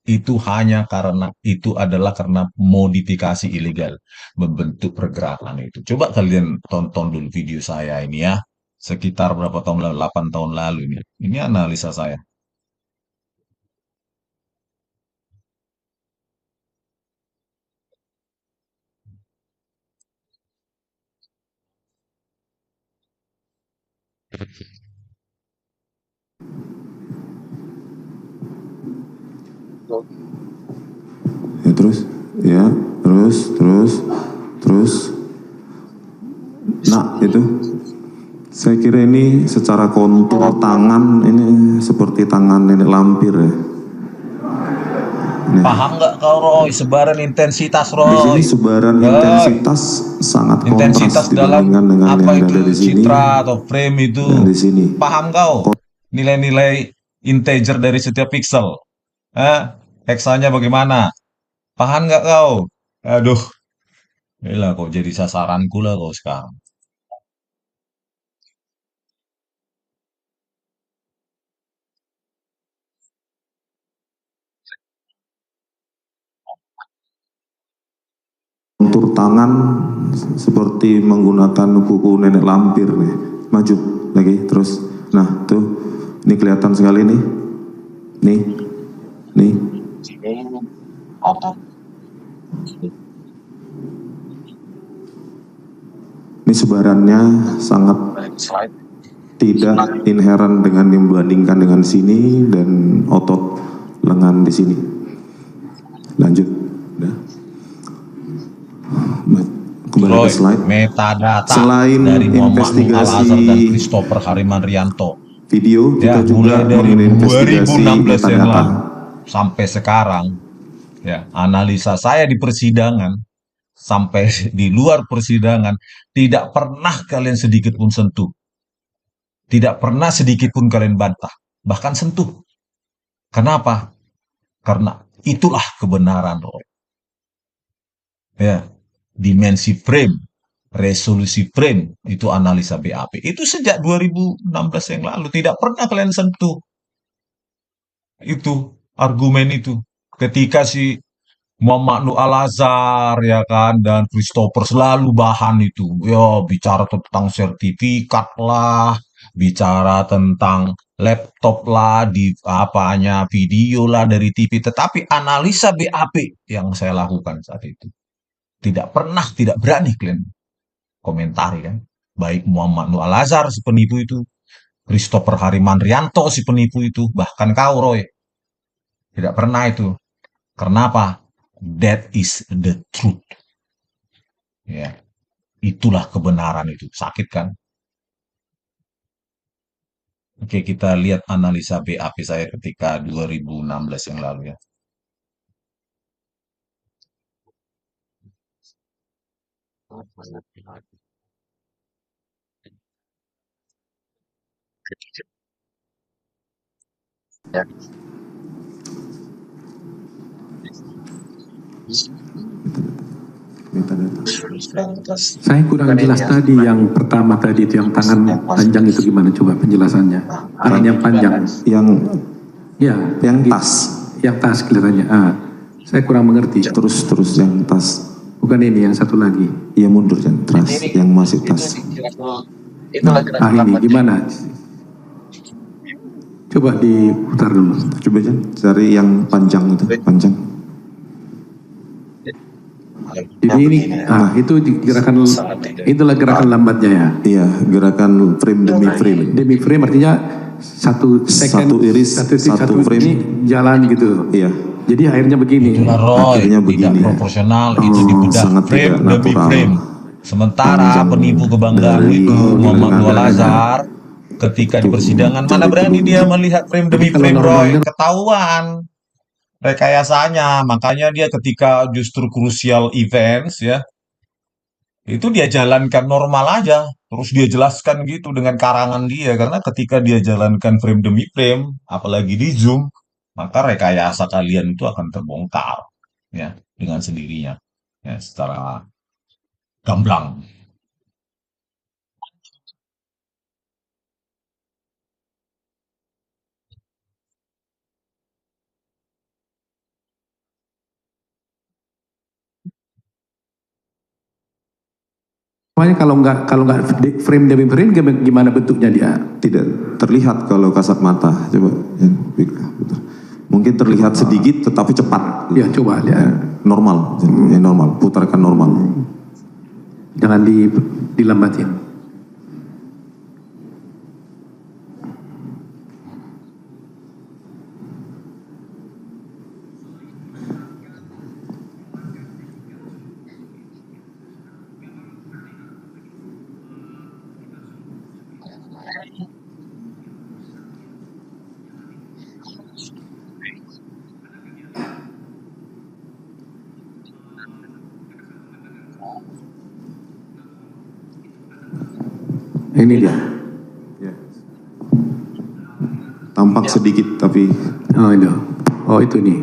Itu hanya karena itu adalah karena modifikasi ilegal, membentuk pergerakan itu. Coba kalian tonton dulu video saya ini ya, sekitar berapa tahun lalu, 8 tahun lalu ini. Ini analisa saya. Ya terus. Nah itu, saya kira ini secara kontur tangan ini seperti tangan nenek lampir ya. Ini. Paham nggak kau Roy? Sebaran intensitas Roy. Di sini sebaran intensitas sangat kontras dibandingkan dengan apa yang itu ada di sini. citra atau frame itu. Di sini. Paham kau? Nilai-nilai integer dari setiap pixel. Heksanya bagaimana? Paham nggak kau? Aduh, inilah kau jadi sasaranku lah kau sekarang. Kontur tangan seperti menggunakan kuku nenek lampir nih. Maju lagi terus. Nah tuh, ini kelihatan sekali nih. Nih. Ini sebarannya sangat tidak inheren dengan dibandingkan dengan sini dan otot lengan di sini. Lanjut. Udah. Kembali ke slide. Metadata selain dari investigasi dan Christopher Harimanrianto video kita juga mulai dari investigasi 2016 yang data lalu sampai sekarang ya, analisa saya di persidangan sampai di luar persidangan tidak pernah kalian sedikit pun sentuh, tidak pernah sedikit pun kalian bantah, bahkan sentuh. Kenapa? Karena itulah kebenaran Roy. Ya, dimensi frame, resolusi frame, itu analisa BAP. Itu sejak 2016 yang lalu. Tidak pernah kalian sentuh. Itu, argumen itu. Ketika si Muhammad Nur Al-Azhar, ya kan, dan Christopher selalu bahan itu. Ya, bicara tentang sertifikat lah, bicara tentang laptop lah, di apanya, video lah dari TV. Tetapi analisa BAP yang saya lakukan saat itu. Tidak pernah, tidak berani kalian komentari kan. Baik Muhammad Nur Al-Azhar si penipu itu, Christopher Harimanrianto si penipu itu, bahkan kau Roy. Tidak pernah itu. Kenapa? That is the truth. Ya, itulah kebenaran itu. Sakit kan? Oke, kita lihat analisa BAP saya ketika 2016 yang lalu ya. Saya kurang jelas tadi yang pertama tadi itu yang tangan panjang itu gimana coba penjelasannya. Tangan yang panjang. Yang tas. Yang tas kelihatannya. Saya kurang mengerti. Terus yang tas. Bukan ini yang satu lagi. Iya mundur yang tas, yang masih tas. Ini gimana? Coba diputar dulu. Coba aja cari yang panjang itu, panjang. Jadi ini, itu gerakan, itulah gerakan lambatnya ya? Iya, gerakan frame demi frame. Demi frame artinya satu second, satu iris, satu frame ini jalan gitu. Iya. Jadi akhirnya begini. Itulah Roy, Akhirnya tidak begini. proporsional, itu dibedah sangat frame tidak demi natural. frame. Sementara Panjang penipu kebanggaan dari itu Muhammad lengan. Walazar ketika di persidangan mana berani dia melihat frame demi frame Roy, ketahuan rekayasanya. Makanya dia ketika justru crucial events ya, itu dia jalankan normal aja. Terus dia jelaskan gitu dengan karangan dia. Karena ketika dia jalankan frame demi frame, apalagi di Zoom, maka rekayasa kalian itu akan terbongkar ya dengan sendirinya ya secara gamblang. Pokoknya kalau nggak frame demi frame gimana bentuknya dia? Tidak terlihat kalau kasat mata. Coba. Mungkin terlihat sedikit tetapi cepat. Ya coba lihat. Normal, normal. Putarkan normal. Jangan dilambatin. Ini dia. Tampak sedikit tapi. Itu nih.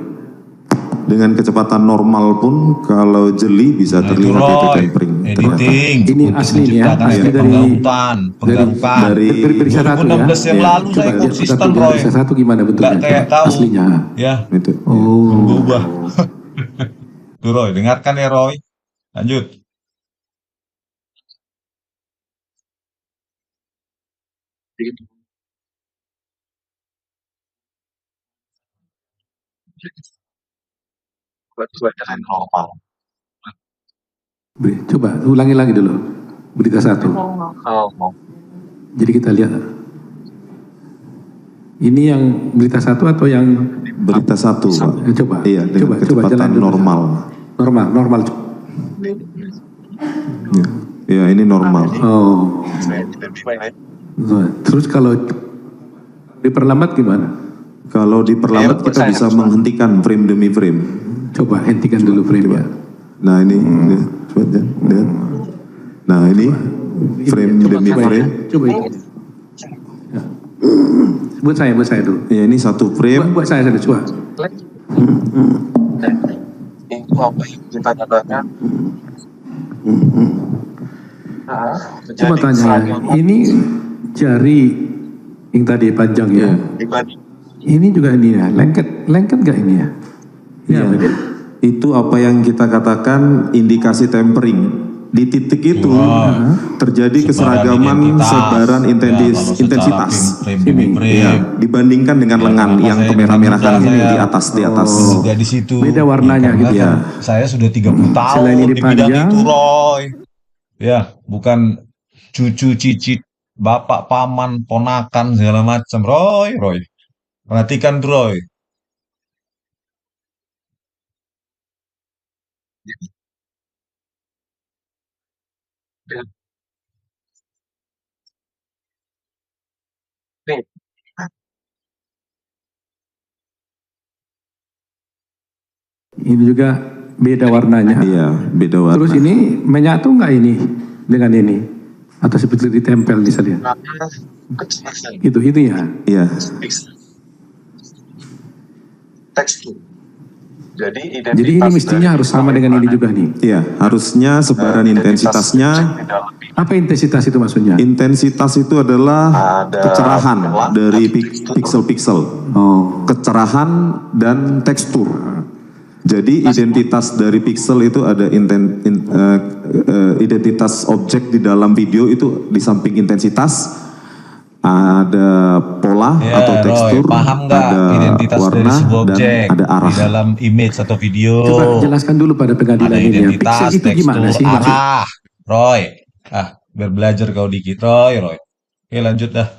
Dengan kecepatan normal pun kalau jeli bisa terlihat itu tempering. Editing. Ini asli nih ya. Asli dari penggarukan. Dari 2016 yang lalu saya konsisten Roy. Satu gimana bentuknya? Nggak kayak tahu. Aslinya. Ya. Itu. Berubah. Tuh Roy, dengarkan ya Roy. Lanjut. Coba ulangi lagi dulu berita satu. Jadi kita lihat. Ini yang berita satu atau yang berita satu, Pak? Coba. Iya, dengan kecepatan normal. Normal. Ya, ini normal. Terus kalau diperlambat gimana? Kalau diperlambat kita bisa menghentikan frame demi frame. Coba hentikan dulu frame ya. Nah ini, coba lihat. Nah ini frame demi frame. Coba itu. Ya. Buat saya dulu. Ya ini satu frame. Buat saya coba. Itu apa yang kita katakan? Coba tanya, ini jari yang tadi panjang ya? Ini juga ini ya, lengket gak ini ya? Iya. Itu apa yang kita katakan indikasi tempering. Di titik itu terjadi keseragaman sebaran intensitas. Ya, dibandingkan dengan lengan yang kemerah-merahan ini di atas. Di situ. Beda warnanya gitu ya. Saya sudah 30 tahun di bidang itu Roy. Ya, bukan cucu cicit, bapak paman, ponakan segala macam. Roy. Perhatikan Roy. Ini juga beda warnanya. Iya, beda warna. Terus ini menyatu nggak ini dengan ini? Atau seperti ditempel misalnya? Itu ya? Iya. Tekstur. Jadi ini mestinya harus sama dengan ini juga nih? Iya, harusnya sebaran intensitasnya. Apa intensitas itu maksudnya? Intensitas itu adalah kecerahan dari piksel-piksel. Kecerahan dan tekstur. Jadi identitas dari piksel itu ada identitas objek di dalam video itu di samping intensitas ada pola atau tekstur, Roy, paham nggak ada identitas warna dari sebuah objek dan ada arah di dalam image atau video. Coba jelaskan dulu pada pengadilan Ada ini ya. identitas, Piksel itu gimana sih? tekstur, arah. Roy, biar belajar kau dikit, Roy. Oke, lanjut dah.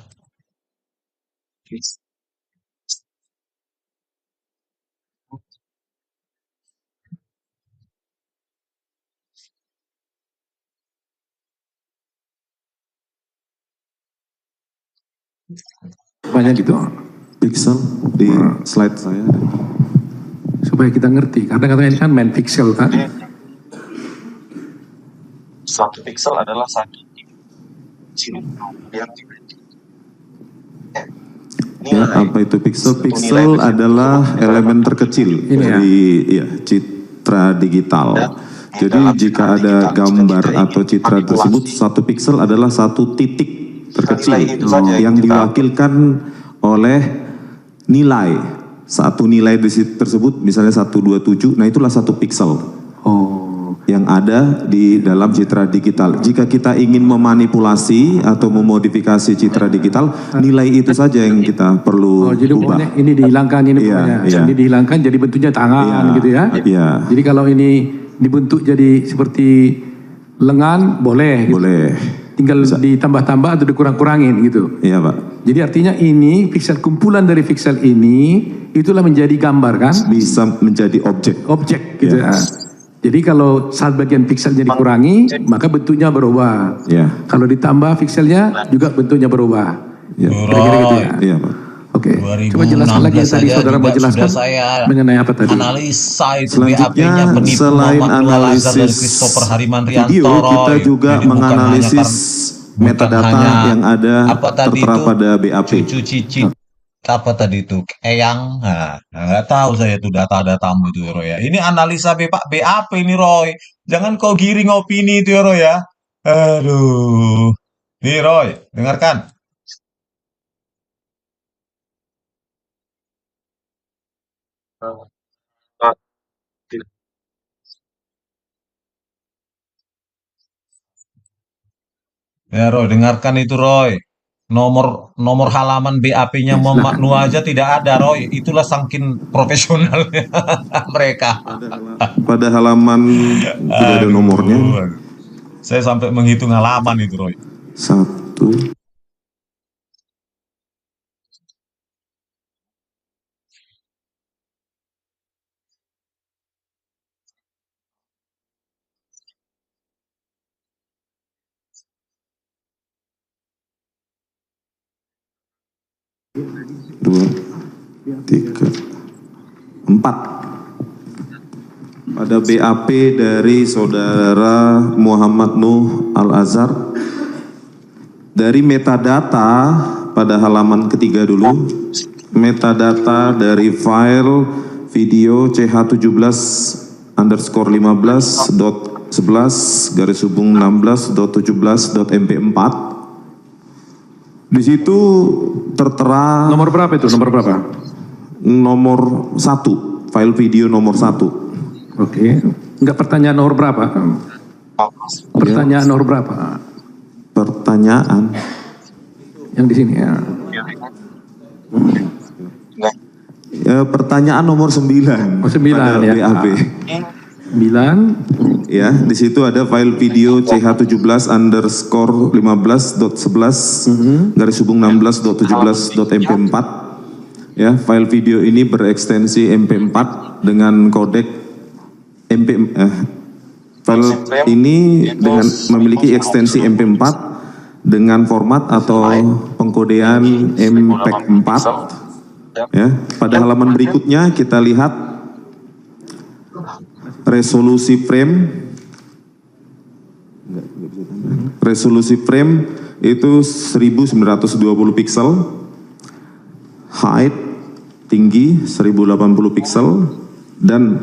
Banyak gitu. Pixel di slide saya. Supaya kita ngerti. Kadang-kadang ini kan main pixel kan. Satu piksel adalah satu Ya, apa itu pixel? Pixel adalah elemen terkecil dari citra digital. Jadi jika ada gambar atau citra tersebut, satu pixel adalah satu titik terkecil yang diwakilkan oleh nilai. Satu nilai di situ tersebut misalnya 127, nah itulah satu pixel. Yang ada di dalam citra digital. Jika kita ingin memanipulasi atau memodifikasi citra digital, nilai itu saja yang kita perlu jadi ubah. ini dihilangkan, ini ini dihilangkan jadi bentuknya tangan gitu ya. Jadi kalau ini dibentuk jadi seperti lengan boleh. Boleh. Tinggal ditambah-tambah atau dikurang-kurangin gitu. Iya Pak. Jadi artinya ini pixel, kumpulan dari pixel ini itulah menjadi gambar kan? Bisa menjadi objek. Objek gitu ya. Jadi kalau saat bagian pixelnya dikurangi, maka bentuknya berubah. Kalau ditambah pixelnya juga bentuknya berubah. Kira-kira gitu ya. Iya Pak. Oke. Coba jelaskan lagi yang tadi saudara mau jelaskan mengenai apa tadi? Analisa itu Selanjutnya selain analisis video, kita juga menganalisis metadata yang ada tertera pada BAP. Apa tadi itu? Eyang, nggak tahu saya tuh data-datamu itu Roy ya. Ini analisa BAP ini Roy. Jangan kau giring opini itu ya Roy ya. Aduh. Nih Roy, dengarkan. Ya Roy, dengarkan itu Roy. Nomor halaman BAP-nya Muhammad Nuh aja tidak ada Roy. Itulah saking profesionalnya mereka. Pada halaman tidak ada nomornya. Saya sampai menghitung halaman itu Roy. 1. Dua, 3, 4. Pada BAP dari saudara Muhammad Nuh Al-Azhar, dari metadata pada halaman ketiga dulu, metadata dari file video ch17.15.11/16.17.mp4. Di situ tertera nomor berapa itu? Nomor berapa? Nomor 1, file video nomor 1. Oke. Enggak pertanyaan nomor berapa? Pertanyaan nomor berapa? Pertanyaan yang di sini ya. Pertanyaan nomor 9. 9 ya. BAP. 9. Ya, di situ ada file video ch17_15.11/16.17.mp4. Ya, file video ini berekstensi MP4 dengan kodek file ini dengan memiliki ekstensi MP4 dengan format atau pengkodean MPEG 4. Ya, pada halaman berikutnya kita lihat resolusi frame itu 1920 pixel, height tinggi 1080 pixel, dan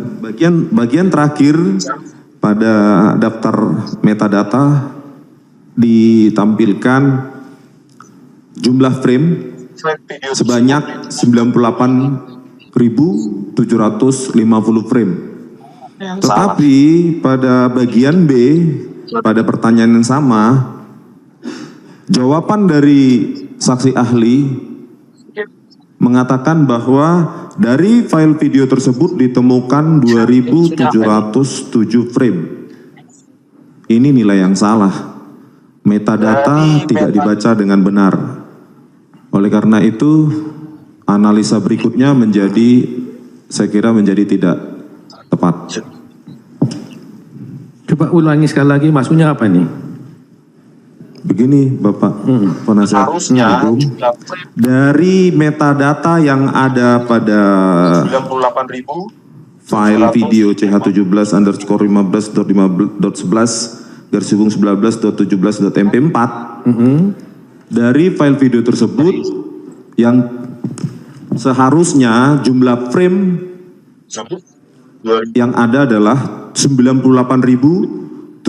bagian terakhir pada daftar metadata ditampilkan jumlah frame sebanyak 98.750 frame. Tetapi pada bagian B, pada pertanyaan yang sama, jawaban dari saksi ahli mengatakan bahwa dari file video tersebut ditemukan 2.707 frame. Ini nilai yang salah. Metadata tidak dibaca dengan benar. Oleh karena itu, analisa berikutnya saya kira menjadi tidak tepat. Coba ulangi sekali lagi, maksudnya apa nih? Begini Bapak penasihat hukum, dari metadata yang ada pada 98.000 file video ch17_15.15.11/19.17.mp4 dari file video tersebut yang seharusnya jumlah frame yang ada adalah 98.750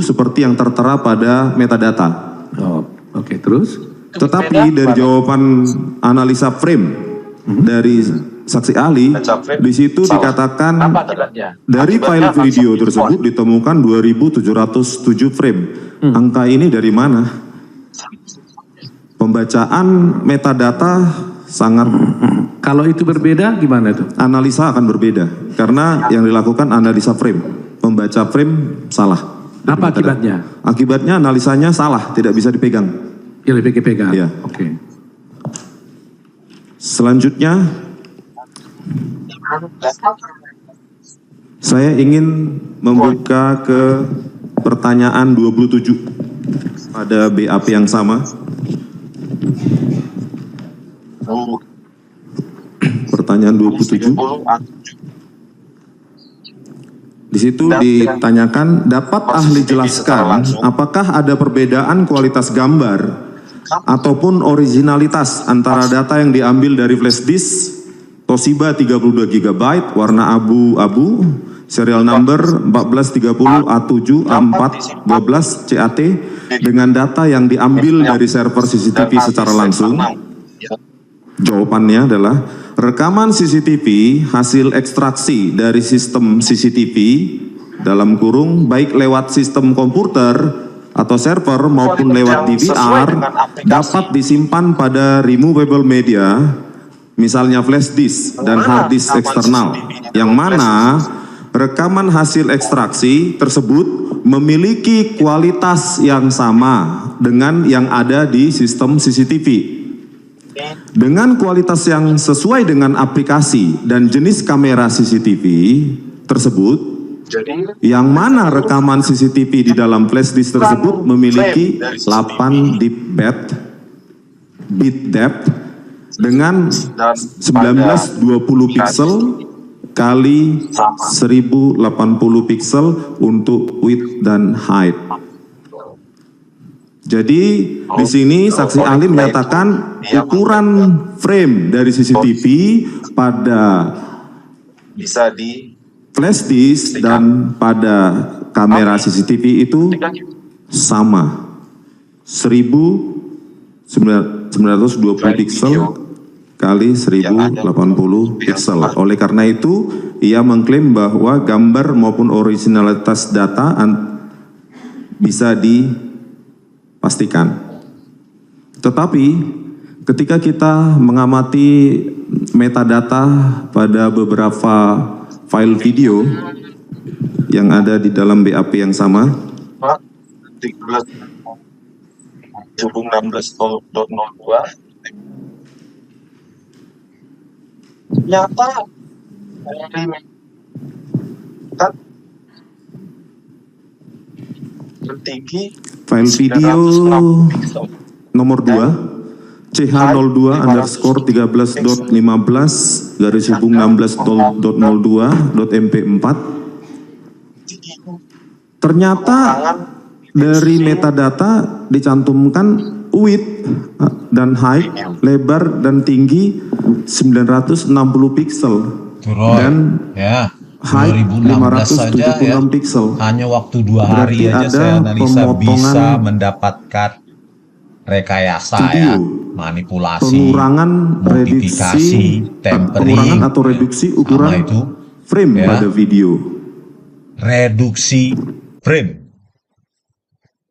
seperti yang tertera pada metadata. Oke, terus? Tetapi dari jawaban analisa frame dari saksi ahli, di situ dikatakan dari file video tersebut ditemukan 2.707 frame. Angka ini dari mana? Pembacaan metadata sangat. Kalau itu berbeda gimana itu? Analisa akan berbeda karena yang dilakukan analisa frame, pembaca frame salah. Apa akibatnya? Akibatnya analisanya salah, tidak bisa dipegang. Ya, lebih dipegang. Ya. Oke. Selanjutnya, saya ingin membuka ke pertanyaan 27 pada BAP yang sama. Pertanyaan 27. Di situ ditanyakan, dapat ahli jelaskan apakah ada perbedaan kualitas gambar ataupun originalitas antara data yang diambil dari flash disk Toshiba 32 GB warna abu-abu serial number 1430A7A412CAT dengan data yang diambil dari server CCTV secara langsung? Jawabannya adalah rekaman CCTV hasil ekstraksi dari sistem CCTV dalam kurung baik lewat sistem komputer atau server maupun lewat DVR dapat disimpan pada removable media, misalnya flash disk dan hard disk eksternal, yang mana rekaman hasil ekstraksi tersebut memiliki kualitas yang sama dengan yang ada di sistem CCTV. Dengan kualitas yang sesuai dengan aplikasi dan jenis kamera CCTV tersebut, yang mana rekaman CCTV di dalam flash disk tersebut memiliki 8 bit depth dengan 1920 pixel kali 1080 pixel untuk width dan height. Jadi di sini saksi ahli menyatakan ukuran frame dari CCTV pada bisa di flash disk dan pada kamera CCTV itu sama, 1920 pixel kali 1080 pixel. Oleh karena itu, ia mengklaim bahwa gambar maupun originalitas data bisa dipastikan. Tetapi ketika kita mengamati metadata pada beberapa file video yang ada di dalam BAP yang sama, 16.02 nyata tertinggi file video nomor 2 CH02_13.15/16.02.mp4. Ternyata dari metadata dicantumkan width dan height, lebar dan tinggi 960 pixel dan ya, height 2016 saja ya, 576 pixel. hanya waktu 2 hari Berarti aja ada saya analisa pemotongan bisa mendapatkan rekayasa ya, manipulasi, pengurangan modifikasi, tempering, pengurangan atau reduksi ukuran sama itu frame ya, pada video. reduksi frame.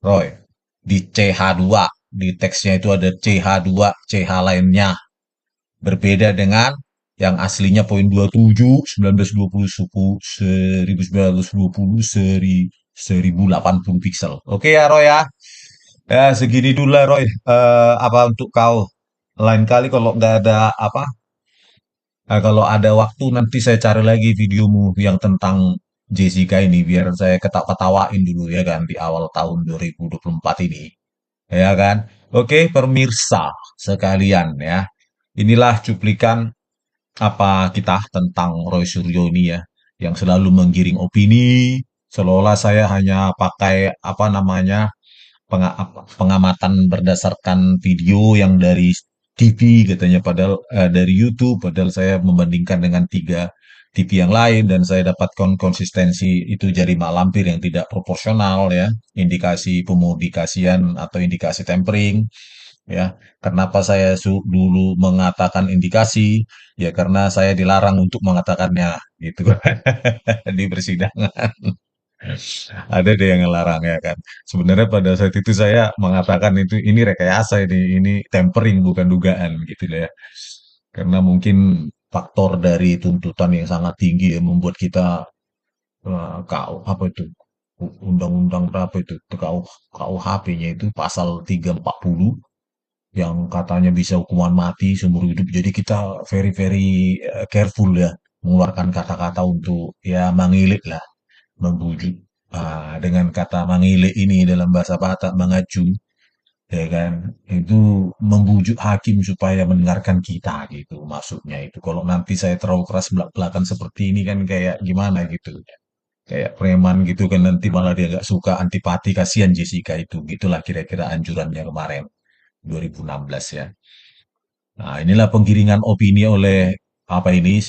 Roy, di CH2, di teksnya itu ada CH2, CH lainnya. Berbeda dengan yang aslinya poin 27, 1920 suku 1920 seri 1080 pixel. Oke ya Roy ya. Ya segini dulu lah Roy. Apa untuk kau? Lain kali kalau nggak ada apa, kalau ada waktu nanti saya cari lagi videomu yang tentang Jessica ini biar saya ketawain dulu ya kan di awal tahun 2024 ini. Ya kan? Oke, pemirsa sekalian ya. Inilah cuplikan apa kita tentang Roy Suryo ini ya, yang selalu menggiring opini, seolah-olah saya hanya pakai apa namanya pengamatan berdasarkan video yang dari TV katanya, padahal dari YouTube, padahal saya membandingkan dengan 3 TV yang lain dan saya dapatkan konsistensi itu jadi mak lampir yang tidak proporsional ya, indikasi pemodikasian atau indikasi tempering ya. Kenapa saya dulu mengatakan indikasi? Ya karena saya dilarang untuk mengatakannya gitu di persidangan. Ada deh yang ngelarang ya kan. Sebenarnya pada saat itu saya mengatakan itu ini rekayasa, ini tempering bukan dugaan gitu ya. Karena mungkin faktor dari tuntutan yang sangat tinggi yang membuat kita KU apa itu undang-undang berapa itu KUHP-nya itu pasal 340 yang katanya bisa hukuman mati seumur hidup. Jadi kita very very careful ya mengeluarkan kata-kata untuk ya mengilik lah, membujuk. Dengan kata mengilik ini dalam bahasa Batak mengacu, ya kan, itu membujuk hakim supaya mendengarkan kita gitu maksudnya itu. Kalau nanti saya terlalu keras belak-belakan seperti ini kan kayak gimana gitu, kayak preman gitu kan nanti malah dia nggak suka, antipati, kasihan Jessica itu. Gitulah kira-kira anjurannya kemarin 2016 ya. Nah, inilah penggiringan opini oleh apa ini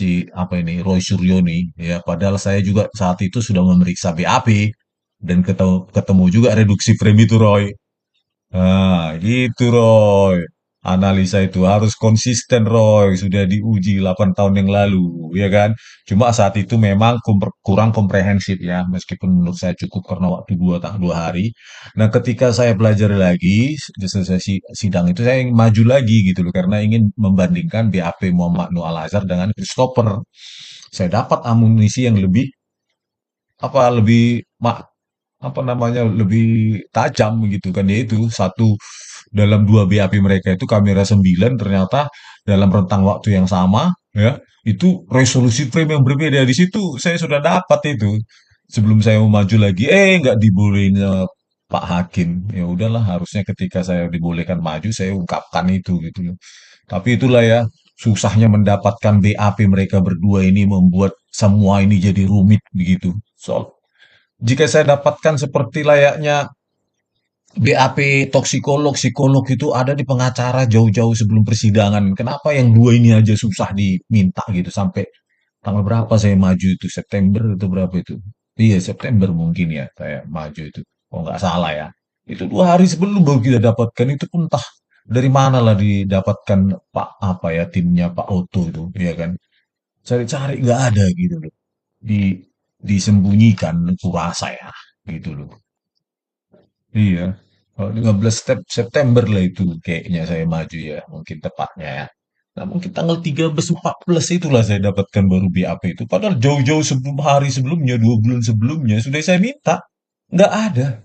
Roy Suryo nih ya. Padahal saya juga saat itu sudah memeriksa BAP dan ketemu juga reduksi frame itu Roy. Nah, gitu Roy. Analisa itu harus konsisten Roy, sudah diuji 8 tahun yang lalu, ya kan? Cuma saat itu memang kurang komprehensif ya, meskipun menurut saya cukup karena waktu 2 hari. Nah, ketika saya belajar lagi, di selesai sidang itu saya ingin maju lagi gitu loh, karena ingin membandingkan BAP Muhammad Nur Al-Azhar dengan Christopher. Saya dapat amunisi yang lebih lebih apa namanya lebih tajam gitu kan, yaitu satu dalam 2 BAP mereka itu kamera 9 ternyata dalam rentang waktu yang sama ya itu resolusi frame yang berbeda. Di situ saya sudah dapat itu sebelum saya mau maju lagi nggak dibolehin sama Pak Hakim. Ya udahlah, harusnya ketika saya dibolehkan maju saya ungkapkan itu gitu loh. Tapi itulah ya, susahnya mendapatkan BAP mereka berdua ini membuat semua ini jadi rumit begitu. Jika saya dapatkan seperti layaknya BAP toksikolog, psikolog itu ada di pengacara jauh-jauh sebelum persidangan. Kenapa yang 2 ini aja susah diminta gitu sampai tanggal berapa saya maju itu? September atau berapa itu? Iya, September mungkin ya saya maju itu. Oh nggak salah ya. Itu 2 hari sebelum baru kita dapatkan, itu pun entah dari mana lah didapatkan Pak apa ya timnya Pak Oto itu, ya kan. Cari-cari nggak ada gitu loh. Disembunyikan kurasa ya gitu loh. Iya. Kalau 15 September lah itu kayaknya saya maju ya, mungkin tepatnya ya. Nah, mungkin tanggal 13, 14 itulah saya dapatkan baru BAP itu. Padahal jauh-jauh sebelum hari sebelumnya, 2 bulan sebelumnya sudah saya minta. Nggak ada.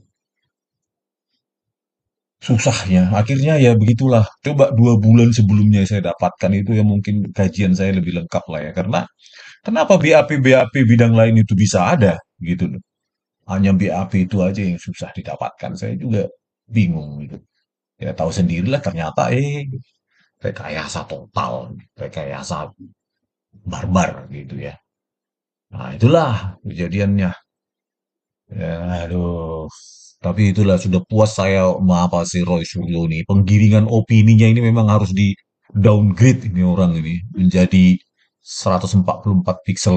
Susahnya. Akhirnya ya begitulah. Coba 2 bulan sebelumnya saya dapatkan itu ya mungkin kajian saya lebih lengkap lah ya. Karena kenapa BAP bidang lain itu bisa ada gitu loh. Hanya BAP itu aja yang susah didapatkan. Saya juga bingung gitu. Ya tahu sendirilah ternyata rekayasa total, rekayasa barbar gitu ya. Nah, itulah kejadiannya. Ya, aduh. Tapi itulah sudah puas saya sama apa si Roy Suryo ini. Penggiringan opininya ini memang harus di downgrade ini orang ini menjadi 144 piksel.